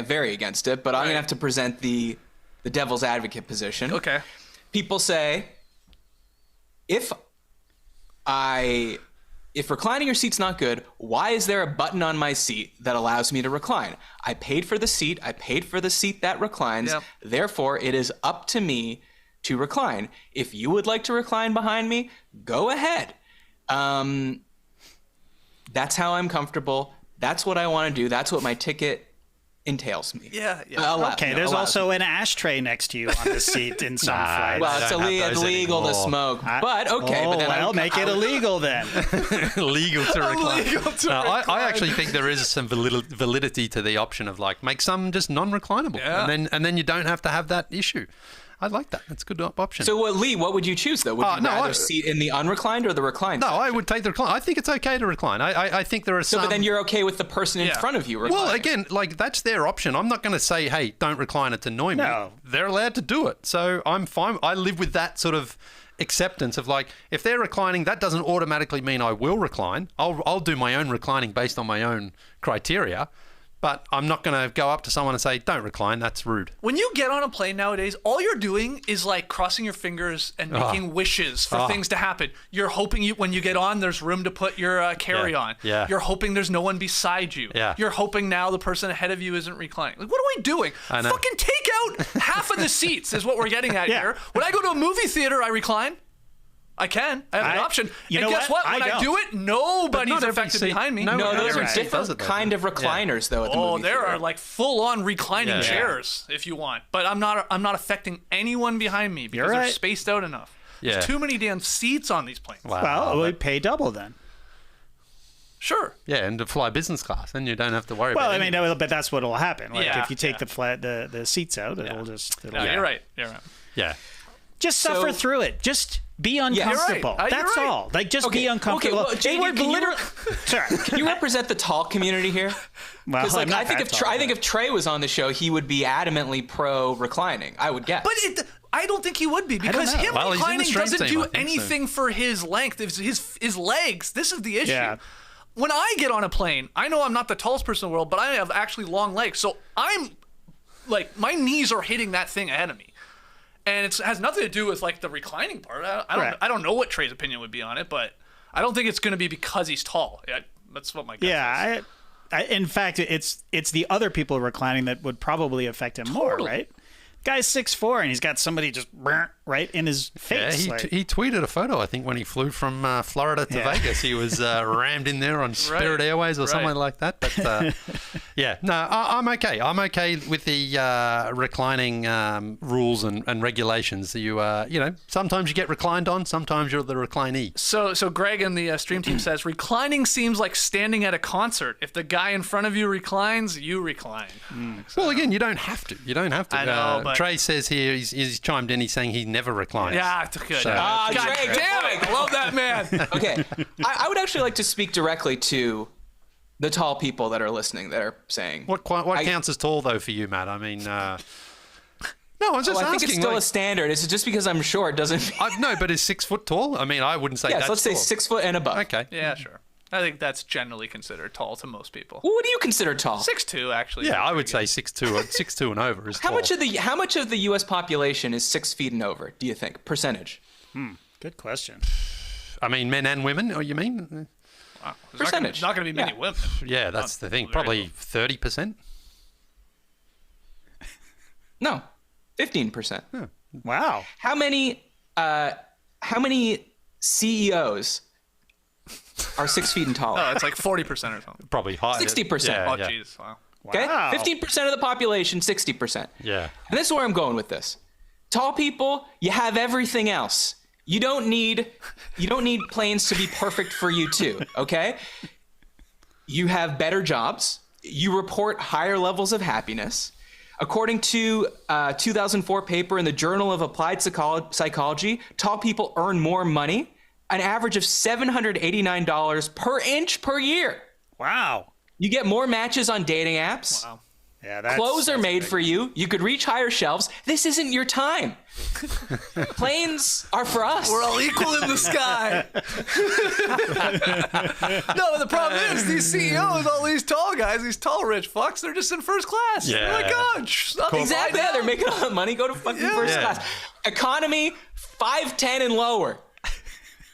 very against it, but I'm gonna have to present the devil's advocate position. Okay. People say, if reclining your seat's not good, why is there a button on my seat that allows me to recline? I paid for the seat. I paid for the seat that reclines. Yep. Therefore, it is up to me to recline. If you would like to recline behind me, go ahead. That's how I'm comfortable. That's what I want to do. That's what my ticket entails me. Yeah. okay, there's also an ashtray next to you on the seat in some flights. Well, I it's don't have those illegal to anymore. smoke, but okay. But then I'll make it illegal then. Legal to recline. Illegal to No, I recline. actually think there is some validity to the option of like make some just non-reclinable, Yeah. and then you don't have to have that issue. I like that. That's a good option. So, Lee, what would you choose though? Would you no, rather I- seat in the unreclined or the reclined? no, I would take the recline. I think it's okay to recline. I think there are So, some. but then you're okay with the person in Yeah. front of you reclining. Well, again, like that's their option. I'm not going to say, "Hey, don't recline it to annoy me." No. They're allowed to do it, so I'm fine. I live with that sort of acceptance of like, if they're reclining, that doesn't automatically mean I will recline. I'll do my own reclining based on my own criteria, but I'm not going to go up to someone and say, "Don't recline." That's rude. When you get on a plane nowadays, all you're doing is like crossing your fingers and making wishes for things to happen. You're hoping when you get on, there's room to put your carry-on. Yeah. You're hoping there's no one beside you. Yeah. You're hoping now the person ahead of you isn't reclining. Like, what are we doing? I know. Fucking take out half of the seats is what we're getting at Yeah. here. When I go to a movie theater, I recline. I can. I have an option. You and know guess what? what? When I I do it, nobody's not every affected seat- behind me. no, no, not those every are seat does different it, though. kind of recliners though at the Oh, movie there theater. are like full-on reclining Yeah. chairs if you want, but I'm not affecting anyone behind me because You're they're right. spaced out enough. Yeah. There's too many damn seats on these planes. Wow. Well, we pay double then. Sure. Yeah, and to fly business class, then you don't have to worry Well, about I mean, but that's what will happen. Like Yeah, if you take yeah. the seats out, it'll No, you're right. You're right. Yeah. just So- suffer through it. Just be you're right. uncomfortable. You're That's right. all. Like just Okay, be uncomfortable. okay, well, JD, Would can you- literally. Sorry. Can you represent the tall community here? Well, Because I'm not I think that tall, I think if Trey was on the show, he would be adamantly pro reclining. I would guess. But I don't think he would be because know. him Well, he's in the reclining stream doesn't team, do I think so. anything for his length. It's his legs. This is the issue. Yeah. When I get on a plane, I know I'm not the tallest person in the world, but I have actually long legs. So I'm like my knees are hitting that thing ahead of me. And it has nothing to do with like the reclining part. Right. I don't know what Trey's opinion would be on it, but I don't think it's going to be because he's tall. That's what my guess is. Yeah. In fact, it's the other people reclining that would probably affect him more, Totally. right? Guy's 6'4", and he's got somebody just right in his Yeah, face. he tweeted a photo, I think, when he flew from Florida to Yeah. Vegas. He was rammed in there on Spirit Airways or something like that. But Yeah, no, I'm okay. I'm okay with the reclining rules and regulations. Sometimes you get reclined on, sometimes you're the reclinee. So Greg in the stream team says, reclining seems like standing at a concert. If the guy in front of you reclines, you recline. Well, again, you don't have to. I know, but... Trey says here, he's chimed in, he's saying he never reclines. Yeah, it's good. So- God Greg, damn it! I love that man. Okay, I would actually like to speak directly to the tall people that are listening that are saying... What counts as tall, though, for you, Matt? I mean... No, I was just I asking. think it's still a standard. It's just because I'm short doesn't mean... No, but is 6 foot tall? I mean, I wouldn't say Yes, that's let's say tall. 6 foot and above. Okay. Yeah, sure. I think that's generally considered tall to most people. Well, what do you consider tall? 6'2", actually. Yeah, I would say 6'2", and over is How tall. much of the U.S. population is 6 feet and over? Do you think percentage? Good question. I mean, men and women, or you mean? Wow. There's Percentage. Not going to be many Yeah. women. Yeah, that's the thing. very Probably low. 30%. No, 15%. Wow. How many CEOs are 6 feet and taller? Oh, it's like 40% or something. Probably higher. 60%. Yeah, Oh, yeah. jeez. Wow. Okay, Wow. 15% of the population, 60%. Yeah. And this is where I'm going with this. Tall people, you have everything else. You don't need planes to be perfect for you too, okay? You have better jobs. You report higher levels of happiness. According to a 2004 paper in the Journal of Applied Psychology, tall people earn more money, an average of $789 per inch per year. Wow. You get more matches on dating apps. Wow. Yeah, that's, Clothes are that's made big. for you. You could reach higher shelves. This isn't your time. Planes are for us. We're all equal in the sky. No, the problem is these CEOs, all these tall guys, these tall rich fucks, they're just in first class. Yeah. Oh my God. Nothing's Exactly. lying Yeah, they're down. making a lot of money. Go to fucking first Yeah. class. Economy, 5'10" and lower.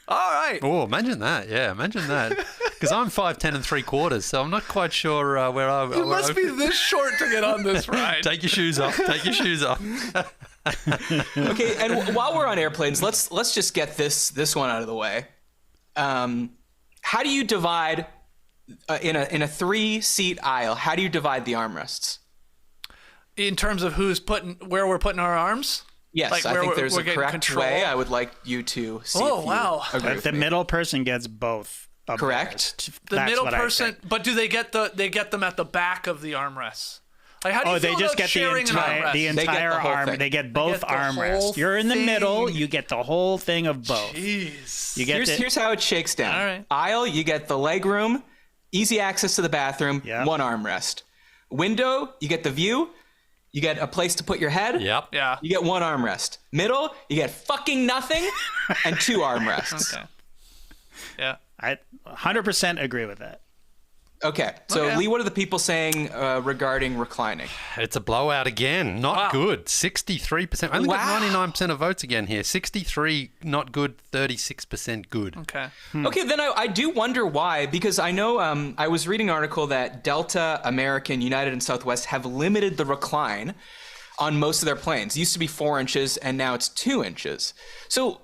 All right. Oh, imagine that. Yeah, imagine that. Because I'm 5'10" and 3/4, so I'm not quite sure where I... You must be this short to get on this ride. Take your shoes off. Take your shoes off. Okay, and while we're on airplanes, let's just get this one out of the way. How do you divide in a 3-seat aisle? How do you divide the armrests? In terms of where we're putting our arms? Yes, Like I where think we're there's a getting correct control? way. I would like you to see. Oh, if you wow. agree Like with the me. middle person gets both. Of Correct. theirs. The That's middle what I person, think. but do they get them at the back of the armrests? Like, how do you Oh, feel they just about get the sharing an entire armrest? the They get entire the whole arm. thing. They get both get the whole armrests. You're in the middle. thing. You get the whole thing of both. Jeez. You get Here's how it shakes down. All right. Aisle, you get the leg room, easy access to the bathroom, Yeah. one armrest. Window, you get the view, you get a place to put your head. Yep. Yeah. You get one armrest. Middle, you get fucking nothing and 2 armrests. Okay. Yeah. I 100% agree with that. Okay, so Okay. Leigh, what are the people saying regarding reclining? It's a blowout again. Not Wow. good. 63%. Only got Wow. 99% of votes again here. 63 not good, 36% good. Okay. Okay, then I do wonder why, because I know I was reading an article that Delta, American, United, and Southwest have limited the recline on most of their planes. It used to be 4 inches, and now it's 2 inches. So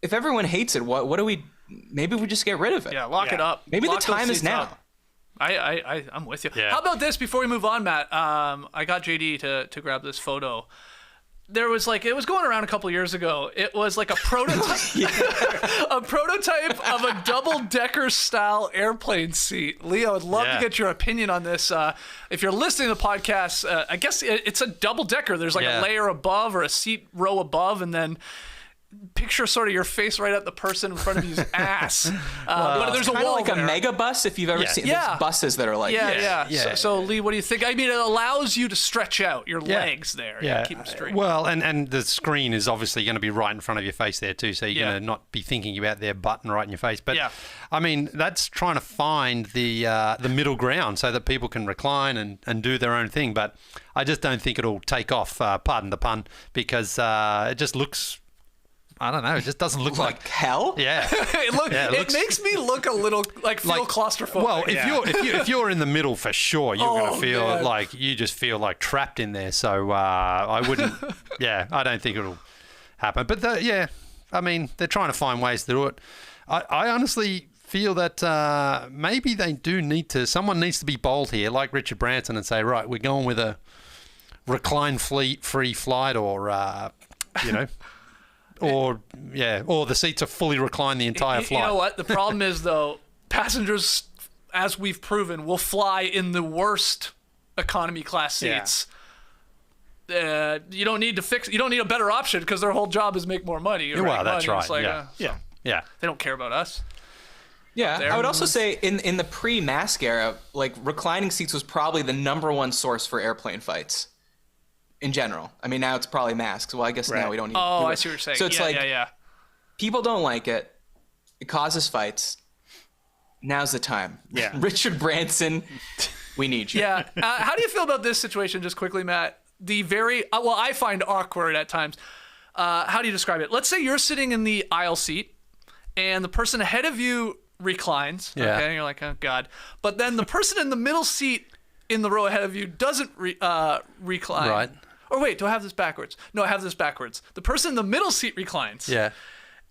if everyone hates it, what do we... Maybe we just get rid of it. Yeah. Lock it up. Maybe Lock the those time is seats now. up. I'm with you. Yeah. How about this before we move on, Matt? I got JD to grab this photo. There was it was going around a couple years ago. It was like a prototype, a prototype of a double-decker style airplane seat. Leigh, I would love Yeah. to get your opinion on this. If you're listening to the podcast, I guess it's a double-decker. There's Yeah. a layer above or a seat row above, and then picture sort of your face right at the person in front of you's ass. But there's a Kind of wall like a there. mega bus, if you've ever Yeah. seen Yeah. those buses that are like Yeah, this. yeah. Yeah. So, Leigh, what do you think? I mean, it allows you to stretch out your legs there. Yeah. Keep them straight. Well, and the screen is obviously going to be right in front of your face there too, so you're Yeah. going to not be thinking about their button right in your face. But Yeah. I mean, that's trying to find the middle ground so that people can recline and do their own thing. But I just don't think it'll take off. Pardon the pun, because it just looks. I don't know. It just doesn't look like. Hell? Yeah. it looks- makes me look a little feel claustrophobic. Well, if you're in the middle for sure, you're going Oh, to feel man. like you just feel like trapped in there. So I wouldn't. Yeah, I don't think it'll happen. But I mean, they're trying to find ways to do it. I honestly feel that maybe they do need to. Someone needs to be bold here, like Richard Branson, and say, right, we're going with a recline free flight, or or the seats are fully reclined the entire flight. You know what? The problem is, though, passengers, as we've proven, will fly in the worst economy class seats. You don't need a better option because their whole job is make more money. Well, that's right. It's like, yeah. They don't care about us. Yeah, There. I would also say in the pre-mask era, like reclining seats was probably the number one source for airplane fights in general. I mean, now it's probably masks. Well, I guess now we don't need. Oh, do I it. see what you're saying. So it's people don't like it. It causes fights. Now's the time. Yeah. Richard Branson, we need you. Yeah. How do you feel about this situation, just quickly, Matt? The very I find awkward at times. How do you describe it? Let's say you're sitting in the aisle seat, and the person ahead of you reclines. Yeah. Okay, and you're like, oh God. But then the person in the middle seat in the row ahead of you doesn't recline. Right. Or wait, do I have this backwards? No, I have this backwards. The person in the middle seat reclines. Yeah.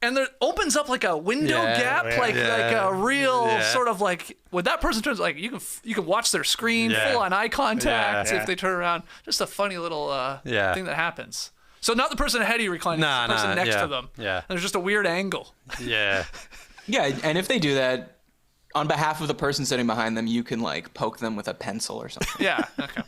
And there opens up like a window gap, like a real sort of like when that person turns, like you can watch their screen, full on eye contact if they turn around. Just a funny little thing that happens. So not the person ahead of you reclining, it's the person next to them. Yeah. And there's just a weird angle. Yeah. Yeah, and if they do that, on behalf of the person sitting behind them, you can like poke them with a pencil or something. Yeah. Okay.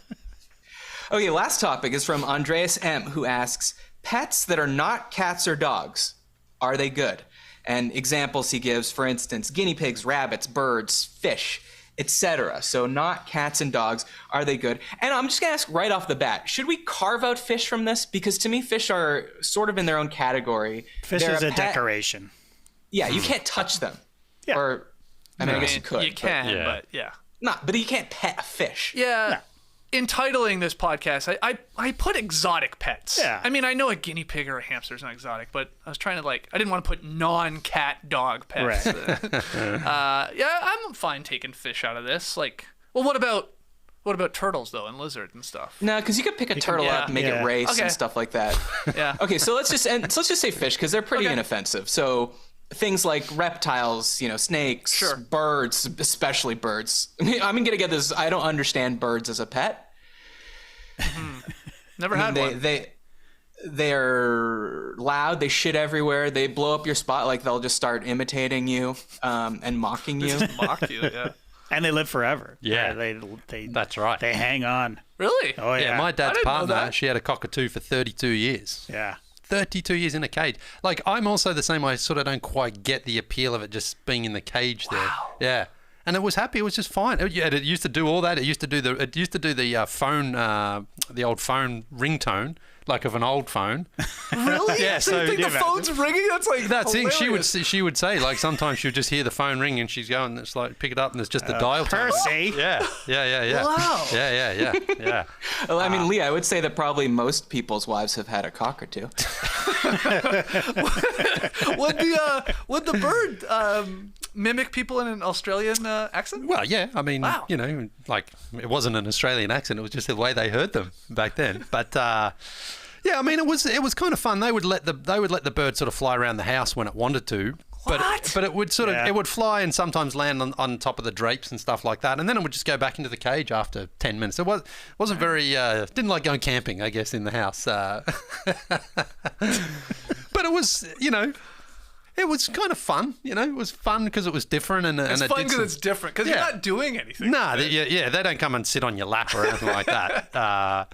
Okay, last topic is from Andreas M, who asks, pets that are not cats or dogs, are they good? And examples he gives, for instance, guinea pigs, rabbits, birds, fish, etc. So not cats and dogs, are they good? And I'm just going to ask right off the bat, should we carve out fish from this? Because to me, fish are sort of in their own category. Fish They're is a pet. decoration. Yeah, you can't touch them. Yeah. Or, I mean, I guess you could. You can, yeah. but yeah. But you can't pet a fish. Yeah. No. Entitling this podcast, I put exotic pets. Yeah. I mean, I know a guinea pig or a hamster is not exotic, but I was trying to I didn't want to put non-cat dog pets. Right. I'm fine taking fish out of this. What about turtles though and lizards and stuff? No, because you could pick a turtle up and make it race and stuff like that. Yeah. Okay, so let's just say fish because they're pretty inoffensive. So things like reptiles, snakes, birds, especially birds. I'm gonna get this. I don't understand birds as a pet. Never had one. They're loud. They shit everywhere. They blow up your spot. Like they'll just start imitating you and mocking you. Mock you, yeah. And they live forever. Yeah. They That's right. They hang on. Really? Oh, yeah. Yeah, my dad's didn't know partner, that. she had a cockatoo for 32 years. Yeah. 32 years in a cage. Like, I'm also the same. I sort of don't quite get the appeal of it just being in the cage there. Yeah. And it was happy. It was just fine. It used to do all that. It used to do the phone, the old phone ringtone, like of an old phone. Really? Yeah. So you think the phone's ringing? That's it. hilarious. She would say, like, sometimes she would just hear the phone ring and she's going, it's like, pick it up and it's just the dial tone. Percy. Yeah. Wow. Yeah. Well, I mean, Leigh, I would say that probably most people's wives have had a cockatoo. Would the bird mimic people in an Australian accent? Well, yeah. I mean, Wow. like, it wasn't an Australian accent. It was just the way they heard them back then. But yeah, I mean, it was kind of fun. They would let the bird sort of fly around the house when it wanted to. But it would sort of it would fly and sometimes land on top of the drapes and stuff like that, and then it would just go back into the cage after 10 minutes. It wasn't very didn't like going camping, I guess, in the house. But it was it was kind of fun. It was fun because it was different and It's it fun did because some- it's different because you're not doing anything. Nah, they don't come and sit on your lap or anything like that.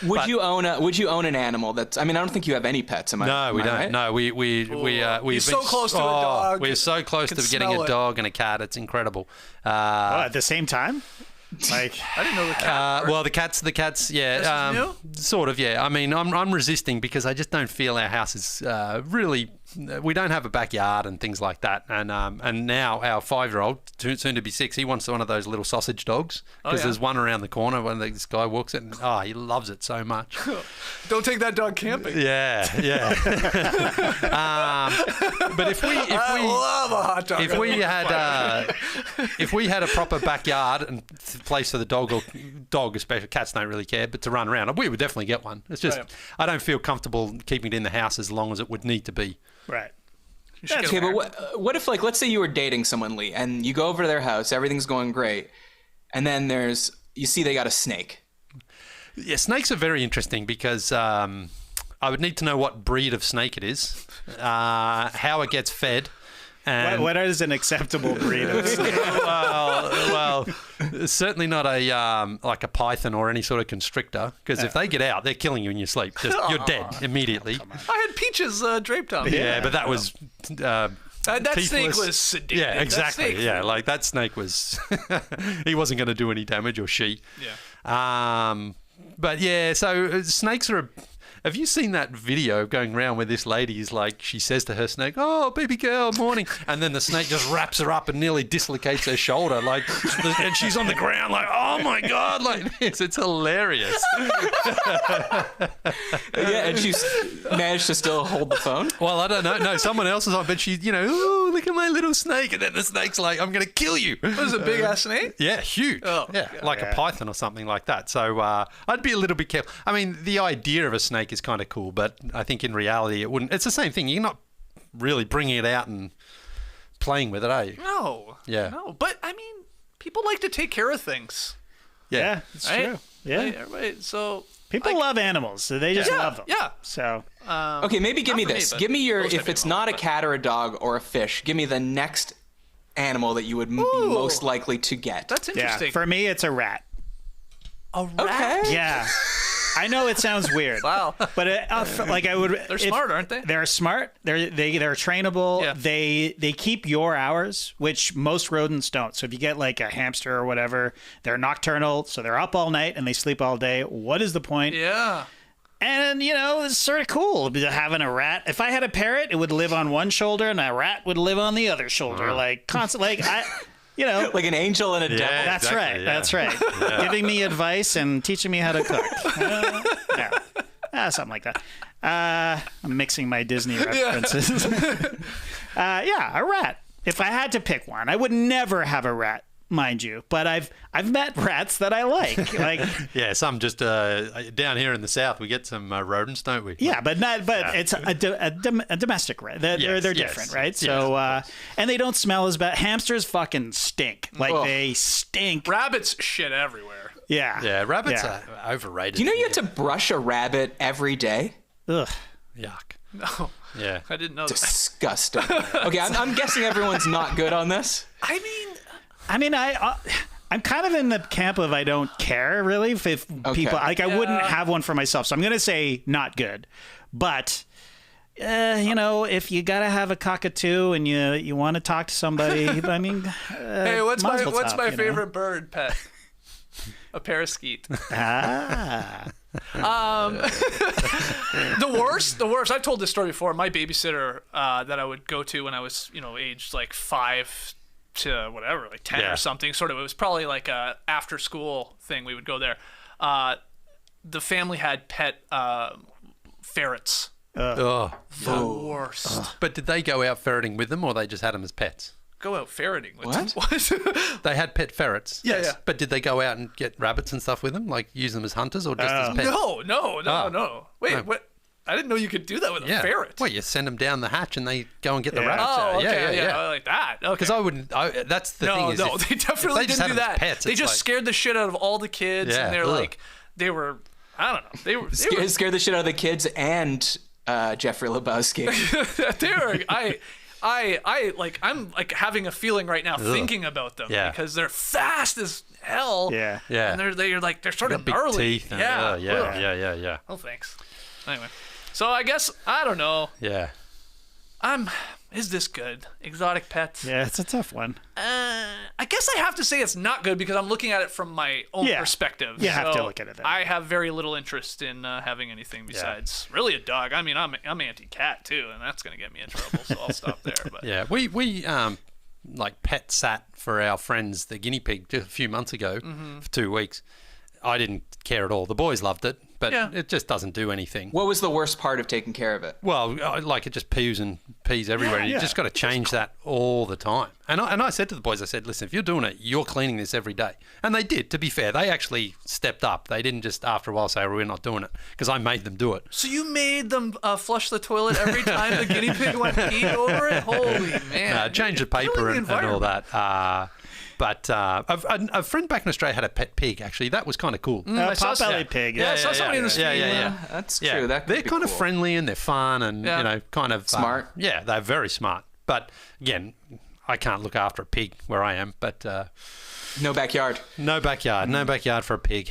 Would you own an animal that's? I mean, I don't think you have any pets. No, we don't. Right? No, we've You're so close to a dog. We're so close Can to getting smell a it. dog and a cat. It's incredible. At the same time? Like, I didn't know the cat. Well, the cats, yeah, This is sort of, yeah. I mean, I'm resisting because I just don't feel our house is really. We don't have a backyard and things like that, and now our 5-year-old, soon to be 6, he wants one of those little sausage dogs because there's one around the corner when this guy walks it, and he loves it so much. Don't take that dog camping. Yeah. But if we I love a hot dog. if we had a proper backyard and place for the dog, especially cats don't really care, but to run around, we would definitely get one. It's just Right. I don't feel comfortable keeping it in the house as long as it would need to be. right. You should get Okay, a but what if, like, let's say you were dating someone, Leigh, and you go over to their house, everything's going great, and then you see they got a snake. Yeah, snakes are very interesting because I would need to know what breed of snake it is, how it gets fed. And What is an acceptable breed of snake? well, certainly not like a python or any sort of constrictor, because if they get out, they're killing you in your sleep. You're dead immediately. I had peaches draped on me. Yeah, but that was that teethless. snake was sedated. Yeah, exactly. That snake, Yeah, like that snake was. He wasn't going to do any damage, or she. Yeah. But yeah, so snakes are. Have you seen that video going around where this lady is like, she says to her snake, "Oh, baby girl, morning," and then the snake just wraps her up and nearly dislocates her shoulder, like, and she's on the ground like, "Oh my god!" like this. It's hilarious. Yeah, and she's managed to still hold the phone. Well, I don't know. No, someone else is on, but she, "Oh, look at my little snake," and then the snake's like, "I'm going to kill you." Was it a big ass snake? Yeah, huge. Oh, yeah, like a python or something like that. So I'd be a little bit careful. I mean, the idea of a snake is kind of cool, but I think in reality it wouldn't. It's the same thing. You're not really bringing it out and playing with it, are you? No. Yeah. No, but I mean, people like to take care of things. Yeah, it's Right? true. Yeah. Right. So People love animals, so they just love them. yeah. So Okay, maybe give me not for me, this. but Give me your, those type if of it's animals, not a but- cat or a dog or a fish, give me the next animal that you would be most likely to get. That's yeah, interesting. for me, it's a rat. a rat. Okay. Yeah. I know it sounds weird. Wow. But like I would. They're smart, aren't they? They're smart. They're trainable. Yeah. They keep your hours, which most rodents don't. So if you get like a hamster or whatever, they're nocturnal, so they're up all night and they sleep all day. What is the point? Yeah. And it's sort of cool having a rat. If I had a parrot, it would live on one shoulder, and a rat would live on the other shoulder, like constant. Like Like an angel and a devil. That's exactly, right. yeah. That's right. Giving me advice and teaching me how to cook. Something like that. I'm mixing my Disney references. A rat. If I had to pick one, I would never have a rat, mind you. But I've met rats that I like. Like Yeah, some just down here in the south, we get some rodents, don't we? yeah, but it's a domestic rat. They're Yes, different, yes, right? yes, So of and they don't smell as bad. Hamsters fucking stink. Like they stink. Rabbits shit everywhere. Yeah. Yeah, rabbits Yeah. are overrated. Do you know you have to brush a rabbit every day? Ugh. Yuck. No. Yeah. I didn't know that. Disgusting. Okay, I'm guessing everyone's not good on this. I mean, I'm kind of in the camp of I don't care really if people like I wouldn't have one for myself. So I'm gonna say not good, but if you gotta have a cockatoo and you want to talk to somebody, I mean, hey, what's might as well my talk, favorite bird pet? A parakeet. Ah. The worst. I've told this story before. My babysitter that I would go to when I was, aged like 5 to whatever, like 10 or something. Sort of. It was probably like a after school thing. We would go there. The family had pet ferrets. Oh. The worst. But did they go out ferreting with them, or they just had them as pets? Go out ferreting. What? They had pet ferrets. Yeah, yeah. But did they go out and get rabbits and stuff with them, like use them as hunters or just as pets? No. Wait, No. what? I didn't know you could do that with a Yeah. ferret. Well, you send them down the hatch and they go and get the Yeah. rabbits. Oh, out. okay, Yeah. like that. Okay. Because I wouldn't. That's the thing. No, Is no, if- they definitely if they just didn't had do them as that. Pets, They it's just like- scared the shit out of all the kids, Yeah, and they're ugh. like, they were, I don't know, they were, Scared the shit out of the kids and Jeffrey Lebowski. they were, I'm like having a feeling right now thinking about them Yeah. because they're fast as hell. Yeah. Yeah. And they're sort Got of big gnarly. teeth. And, Yeah. yeah. Ugh. Yeah. Oh, thanks. Anyway, so I guess I don't know. Yeah. Is this good? Exotic pets? Yeah, it's a tough one. I guess I have to say it's not good because I'm looking at it from my own Yeah. perspective. You have to So look at it that I way. have very little interest in having anything besides really a dog. I mean, I'm anti-cat too, and that's gonna get me in trouble, so I'll stop there. But Yeah. We like pet sat for our friends the guinea pig just a few months ago for 2 weeks. I didn't care at all. The boys loved it, but Yeah. it just doesn't do anything. What was the worst part of taking care of it? Well, like it just pees everywhere. And you just got to change that all the time. And I said to the boys, I said, listen, if you're doing it, you're cleaning this every day. And they did, to be fair. They actually stepped up. They didn't just after a while say, we're not doing it, because I made them do it. So you made them flush the toilet every time the guinea pig went pee over it? Holy man. Change the paper and all that. But a friend back in Australia had a pet pig, actually. That was kind of cool. I saw Potbelly pig. Yeah, I saw somebody in the street. Yeah. That's Yeah. true. That could they're be kind of cool. friendly and they're fun and, kind of... Smart. Yeah, they're very smart. But, again, I can't look after a pig where I am, but... No backyard. no backyard. No backyard for a pig.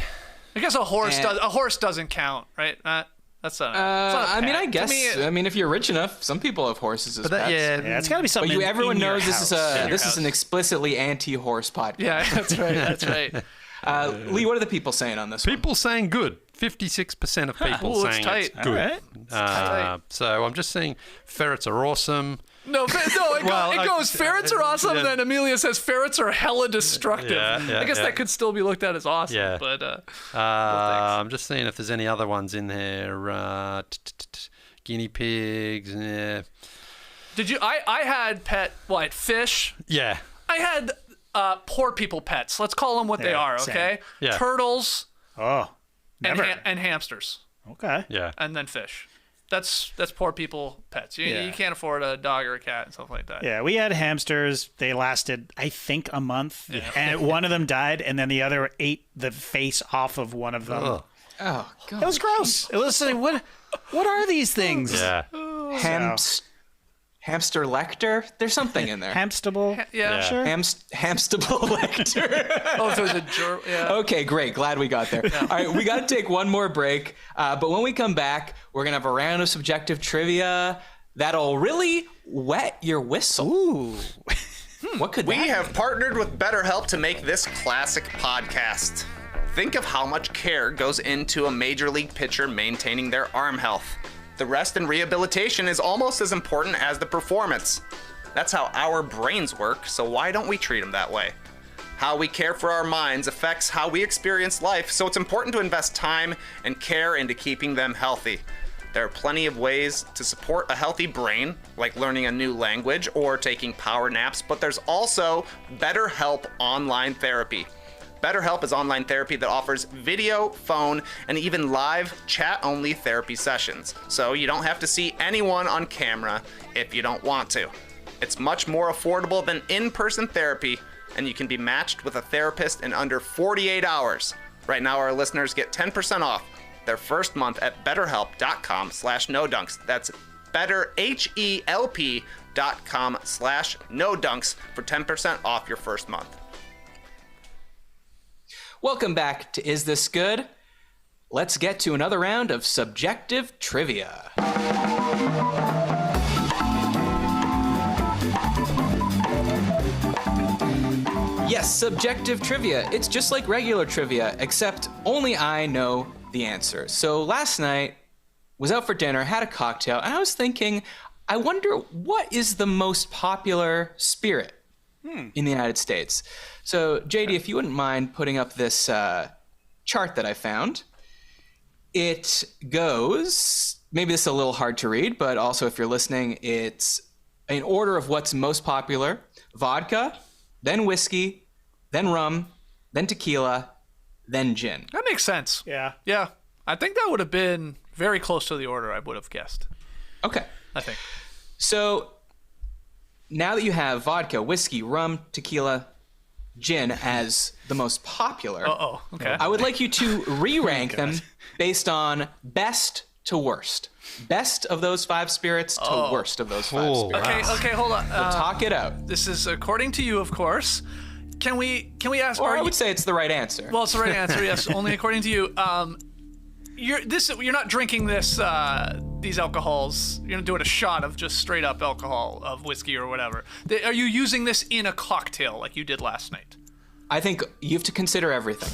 I guess a horse doesn't count, right? That's not. It's not a I mean, pet. I To guess. me, I mean, if you're rich enough, some people have horses as pets. Yeah, it's got to be But something. everyone in your knows this house. is an explicitly anti-horse podcast. Yeah, that's right. That's right. Leigh, what are the people saying on this one? People saying good. 56% of people Ooh, it's saying tight. it's good. All right. tight. So I'm just saying ferrets are awesome. No, it goes. Ferrets are awesome. yeah. Then Amelia says ferrets are hella destructive. Yeah, I guess yeah. that could still be looked at as awesome. Yeah. But I'm just seeing if there's any other ones in there. Guinea pigs. Yeah. did you? I had fish. Yeah. I had poor people pets. Let's call them what they Yeah, are. same. Okay. Yeah. Turtles Oh, and, never. and hamsters, Okay. Yeah. and then fish. That's poor people pets. You can't afford a dog or a cat and stuff like that. Yeah, we had hamsters. They lasted, I think, a month, and one of them died, and then the other ate the face off of one of them. Ugh. Oh, God. It was gross. It was like, what are these things? Yeah. Hamster lecter? There's something in there. Hamstable. Yeah. Sure. Hamstable lecter. Oh, if it was a yeah. Okay, great. Glad we got there. All right, we got to take one more break. But when we come back, we're going to have a round of subjective trivia that'll really wet your whistle. Ooh. What could We that have partnered with BetterHelp to make this classic podcast. Think of how much care goes into a major league pitcher maintaining their arm health. The rest and rehabilitation is almost as important as the performance. That's how our brains work, so why don't we treat them that way? How we care for our minds affects how we experience life, so it's important to invest time and care into keeping them healthy. There are plenty of ways to support a healthy brain, like learning a new language or taking power naps, but there's also BetterHelp online therapy. BetterHelp is online therapy that offers video, phone, and even live chat-only therapy sessions. So you don't have to see anyone on camera if you don't want to. It's much more affordable than in-person therapy, and you can be matched with a therapist in under 48 hours. Right now, our listeners get 10% off their first month at betterhelp.com/nodunks. That's betterhelp.com/nodunks for 10% off your first month. Welcome back to Is This Good? Let's get to another round of subjective trivia. Yes, subjective trivia. It's just like regular trivia, except only I know the answer. So last night, was out for dinner, had a cocktail, and I was thinking, I wonder what is the most popular spirit in the United States. So, JD, if you wouldn't mind putting up this chart that I found. It goes, maybe this is a little hard to read, but also if you're listening, it's in order of what's most popular: vodka, then whiskey, then rum, then tequila, then gin. That makes sense. Yeah. Yeah. I think that would have been very close to the order I would have guessed. Okay. I think. So now that you have vodka, whiskey, rum, tequila, gin as the most popular, Okay. I would like you to re-rank them based on best to worst. Best of those five spirits to worst of those five spirits. Okay, hold on. Talk it out. This is according to you, of course. Can we ask? Or I would say it's the right answer. Well, it's the right answer. Yes, only according to you. You're not drinking these alcohols. You're not doing a shot of just straight up alcohol of whiskey or whatever. Are you using this in a cocktail like you did last night? I think you have to consider everything.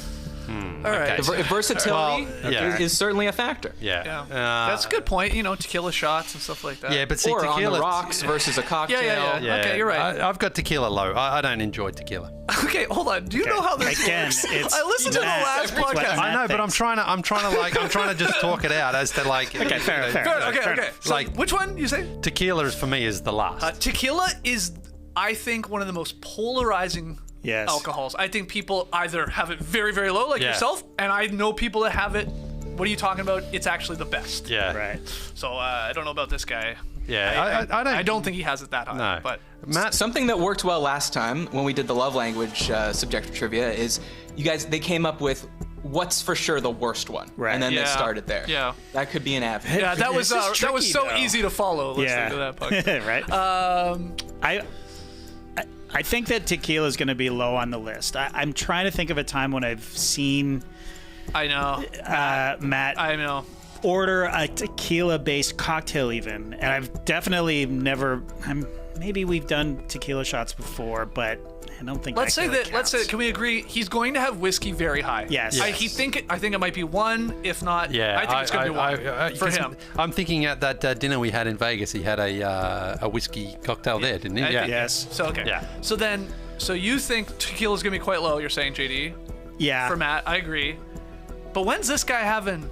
All right. okay. Versatility Well, yeah. is certainly a factor. Yeah. Yeah. That's a good point. Tequila shots and stuff like that. Yeah, but see, Or tequila. on the rocks versus a cocktail. Yeah. Okay, you're right. I've got tequila low. I don't enjoy tequila. Okay, hold on. Do you know how this Again, works? it's I listened to the last Matt. podcast. I know, but I'm trying to just talk it out as to like. Okay, fair. Okay. So Like- which one you say? Tequila is for me is the last. Tequila is, I think, one of the most polarizing Yes. alcohols. I think people either have it very, very low, like Yeah. yourself, and I know people that have it. What are you talking about? It's actually the best. Yeah. Right. So I don't know about this guy. Yeah. I don't think he has it that high. No. But Matt. Something that worked well last time when we did the love language subjective trivia is they came up with what's for sure the worst one. Right. And then they Yeah. started there. Yeah. That could be an avenue. yeah, that was This is that was tricky, so though. easy to follow listening to that podcast. Right. I think that tequila is going to be low on the list. I'm trying to think of a time when I've seen I know. Matt I know. order a tequila-based cocktail even, and I've definitely never. Maybe we've done tequila shots before, but I don't think. Let's say really that. Let's say. counts. Can we agree? He's going to have whiskey very high. Yes. I Yes. think it might be one, if not. Yeah, I think it's going to be one for 'cause him. I'm thinking at that dinner we had in Vegas, he had a whiskey cocktail there, didn't he? Yeah. Yes. So okay. Yeah. So you think tequila's going to be quite low? You're saying, JD? Yeah. For Matt, I agree. But when's this guy having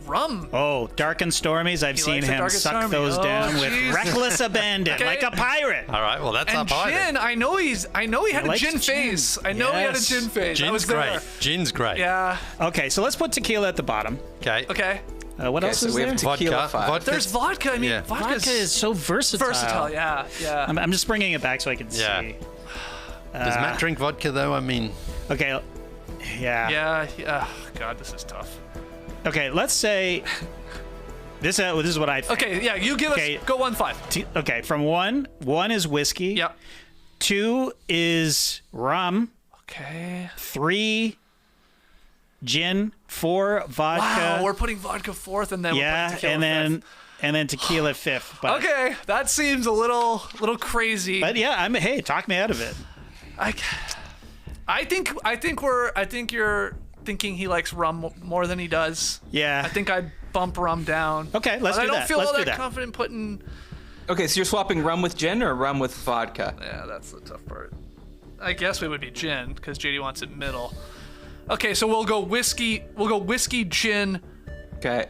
rum? Oh, dark and stormies. I've seen likes the him dark and suck stormy. those Oh, down with jeez. reckless abandon, Okay. like a pirate. All right. Well, that's And up high. gin, then. I know he had a likes gin gin. phase. I know he had a Yes. gin phase. I was Gin's there. great. Gin's great. Yeah. Okay, so let's put tequila at the bottom. Okay. Okay. What else so is we there? have tequila five. Vodka. There's vodka. I mean, Yeah. vodka's Vodka is so versatile. versatile. Yeah. Yeah. I'm just bringing it back so I can Yeah. see. Does Matt drink vodka though? I mean, Okay. Yeah. Yeah. God, this is tough. Okay, let's say this is what I think. Okay. Yeah. You give Okay. us go 1-5. Okay, from one is whiskey. Yep. 2 is rum. Okay. 3 gin. 4 vodka. Wow, we're putting vodka fourth, and then we're yeah, putting tequila and fifth. then tequila fifth. But, Okay, that seems a little crazy. But yeah, hey, talk me out of it. I think you're thinking he likes rum more than he does. Yeah. I think I'd bump rum down. Okay, let's But do I don't that. feel Let's all do that that. confident putting. Okay, so you're swapping rum with gin or rum with vodka? Yeah, that's the tough part. I guess we would be gin because JD wants it middle. Okay, so we'll go whiskey. We'll go whiskey, gin. Okay.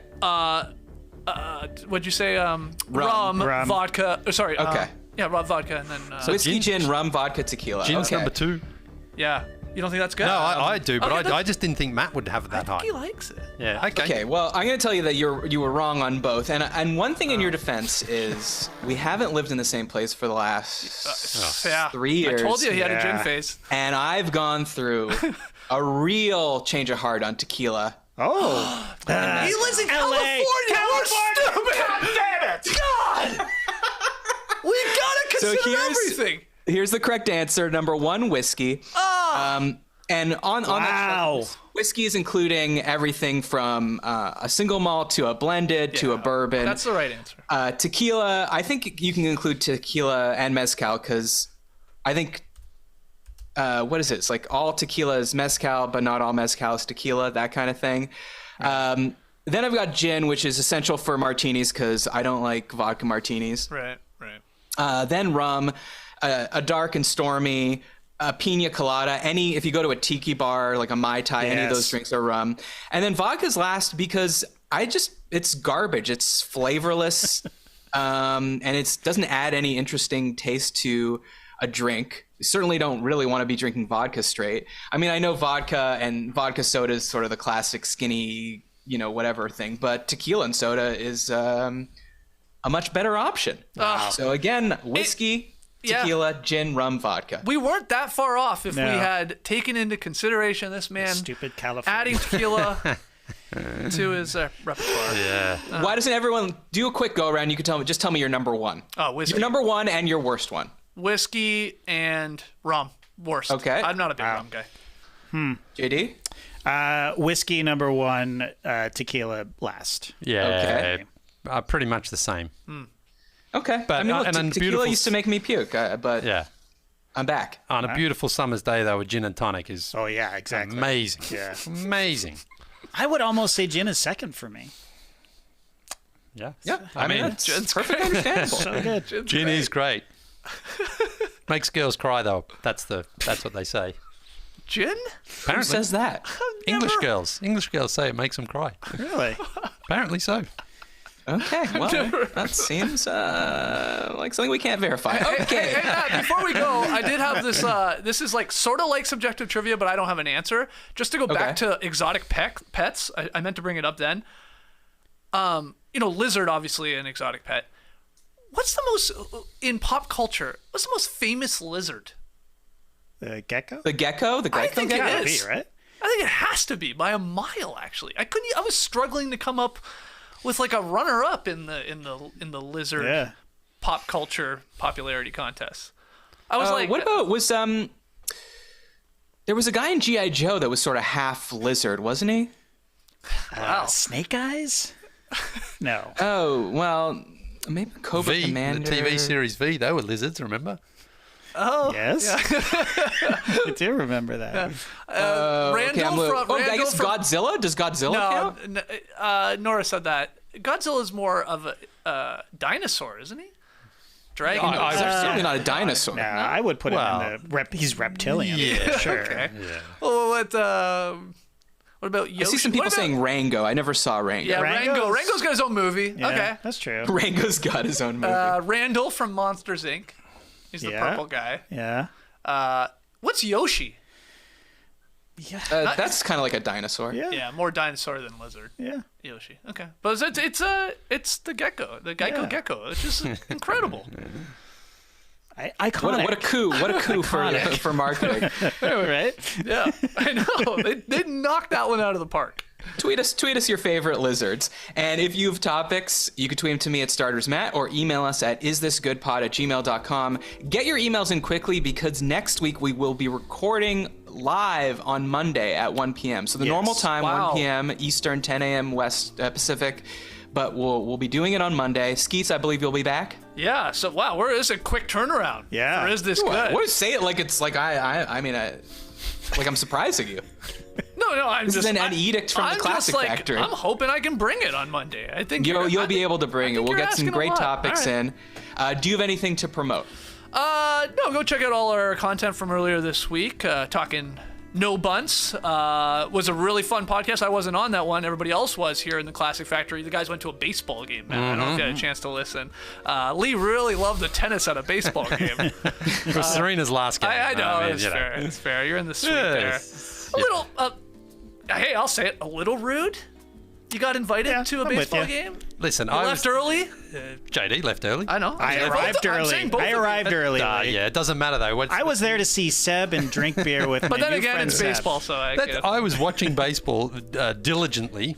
What'd you say? Rum, Rum. vodka. Sorry. Okay. Yeah, rum, vodka, and then. Whiskey, gin- gin, rum, vodka, tequila. gin's okay. number 2. yeah. You don't think that's good? No, I do, but okay, I just didn't think Matt would have it that high. He likes it. Yeah. Okay. Okay, well, I'm going to tell you that you were wrong on both. And one thing in your defense is we haven't lived in the same place for the last Yeah. 3 years. I told you he had a gin Yeah. phase. And I've gone through a real change of heart on tequila. Oh. He lives in LA. California. We're stupid. God damn it. God. We gotta consider everything. Here's the correct answer. Number 1, whiskey. And on that Wow. checklist, whiskey is including everything from a single malt to a blended to a bourbon. That's the right answer. Tequila, I think you can include tequila and mezcal because I think, what is it? It's like all tequila is mezcal, but not all mezcal is tequila, that kind of thing. Then I've got gin, which is essential for martinis because I don't like vodka martinis. Right. Then rum, a dark and stormy, a pina colada. If you go to a tiki bar, like a Mai Tai, any of Yes. those drinks are rum. And then vodka's last because it's garbage. It's flavorless, and it doesn't add any interesting taste to a drink. You certainly don't really want to be drinking vodka straight. I mean, I know vodka and vodka soda is sort of the classic skinny, whatever thing, but tequila and soda is a much better option. So again, whiskey, tequila, gin, rum, vodka. We weren't that far off if No. we had taken into consideration this man Stupid California. adding tequila to his repertoire. Yeah. Why doesn't everyone do a quick go around? You can tell me your number 1. Oh, whiskey. Your number 1 and your worst one. Whiskey and rum. Worst. Okay. I'm not a big rum guy. JD? Whiskey number 1, tequila last. Yeah. Okay. Pretty much the same. Okay. But- I mean, look, and then tequila beautiful used to make me puke, but Yeah. I'm back. On a beautiful summer's day, though, a gin and tonic is Oh yeah, exactly. amazing. Yeah. Amazing. I would almost say gin is second for me. Yeah. Yeah, I mean, it's perfectly understandable. So good. Gin is great. Makes girls cry, though. That's what they say. Gin? Who Apparently. says that? English girls say it makes them cry. Really? Apparently so. Okay, well, that seems like something we can't verify. Okay. Hey, Matt, before we go, I did have this. This is like sort of like subjective trivia, but I don't have an answer. Just to go back to exotic pets, I meant to bring it up then. Lizard, obviously an exotic pet. What's the most, in pop culture, what's the most famous lizard? The gecko? The gecko? The gecko? I think gecko? it is. Right? I think it has to be by a mile. Actually, I was struggling to come up with like a runner-up in the lizard pop culture popularity contest. I was like, what about there was a guy in G.I. Joe that was sort of half lizard, wasn't he? wow. Snake Eyes? No. Oh, well, maybe Cobra V, Commander. the TV series V, they were lizards, remember? Oh, Yes. I do remember that. Randall I guess Godzilla? Does Godzilla count? Nora said that. Godzilla's more of a dinosaur, isn't he? Dragon. He's certainly not a dinosaur. No, I would put him in the he's reptilian. Yeah. Sure. Okay. Yeah. Well, what about Yoshi? I see some people saying Rango. I never saw Rango. Yeah, Rango. Rango's- Rango's got his own movie. Yeah, Okay. that's true. Rango's got his own movie. Randall from Monsters Inc. He's the Yeah. purple guy. Yeah. What's Yoshi? That's kind of like a dinosaur. Yeah. Yeah, more dinosaur than lizard. Yeah. Yoshi. Okay, but it's the gecko, the Geico gecko. It's just incredible. Iconic. What a coup! What a coup for marketing. Right? Yeah, I know. They knocked that one out of the park. Tweet us your favorite lizards. And if you have topics, you can tweet them to me at StartersMatt or email us at isthisgoodpod@gmail.com. Get your emails in quickly because next week we will be recording live on Monday at 1 p.m. So the normal time, Wow. 1 p.m. Eastern, 10 a.m. West Pacific. But we'll be doing it on Monday. Skeets, I believe you'll be back. Yeah. So wow, where is a quick turnaround? Yeah. Or is this good? What say it like it's like like I'm surprising you. No, I'm This just is an edict from the I'm Classic just, Factory. I'm hoping I can bring it on Monday. I think You'll be able to bring it. We'll get some great topics right. in. Do you have anything to promote? No, go check out all our content from earlier this week. Talking No Bunts was a really fun podcast. I wasn't on that one. Everybody else was here in the Classic Factory. The guys went to a baseball game, man. I don't know if you had a chance to listen. Leigh really loved the tennis at a baseball game. It was Serena's last game. I know, mean, it's you know. fair. It's fair. You're in the suite Yes. there. A little, hey, I'll say it, a little rude. You got invited to a I'm with baseball you. game? Listen, You I left was early? JD left early. I know. I I'm arrived saying early. both I of you. arrived early. Lee. Yeah, it doesn't matter though. I was there to see Seb and drink beer with But my then new again, friend it's Seb. baseball, so I get I was watching baseball diligently.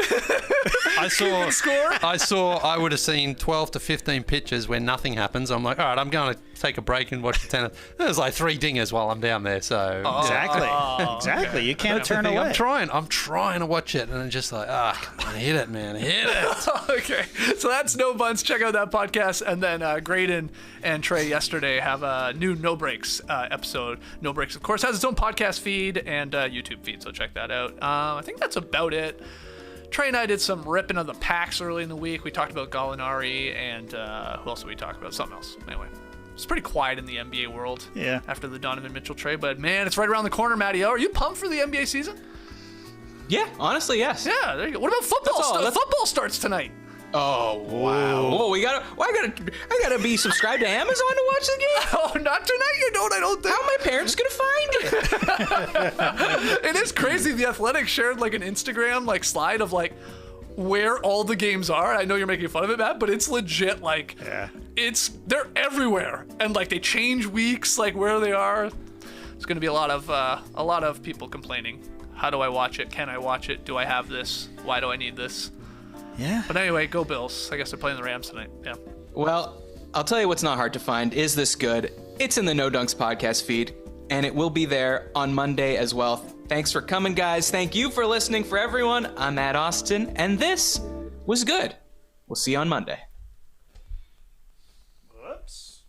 I would have seen 12 to 15 pitches where nothing happens. I'm like, all right, I'm going to take a break and watch the tennis. There's like 3 dingers while I'm down there. So Exactly. Exactly. You can't That's the turn thing. away. I'm trying to watch it, and I'm just like, come on, hit it, man, hit it. Okay, so that's No Bunts. Check out that podcast. And then Graydon and Trey yesterday have a new No Breaks episode. No Breaks, of course, has its own podcast feed and YouTube feed, so check that out. I think that's about it. Trey and I did some ripping of the packs early in the week. We talked about Gallinari and who else did we talk about? Something else. Anyway, it's pretty quiet in the NBA world after the Donovan Mitchell trade, but man, it's right around the corner, Matty O. Are you pumped for the NBA season? Yeah, honestly, yes. Yeah, there you go. What about football? That's all. Football starts tonight. Oh wow! Whoa, I gotta be subscribed to Amazon to watch the game. Oh, not tonight. You don't. I don't think. How are my parents gonna find it? It is crazy. The Athletic shared like an Instagram like slide of like where all the games are. I know you're making fun of it, Matt, but it's legit. Like, they're everywhere, and like they change weeks, like where they are. It's gonna be a lot of people complaining. How do I watch it? Can I watch it? Do I have this? Why do I need this? Yeah. But anyway, go Bills. I guess they're playing the Rams tonight. Yeah. Well, I'll tell you what's not hard to find. Is This Good? It's in the No Dunks podcast feed, and it will be there on Monday as well. Thanks for coming, guys. Thank you for listening. For everyone, I'm Matt Austin, and this was good. We'll see you on Monday. Whoops.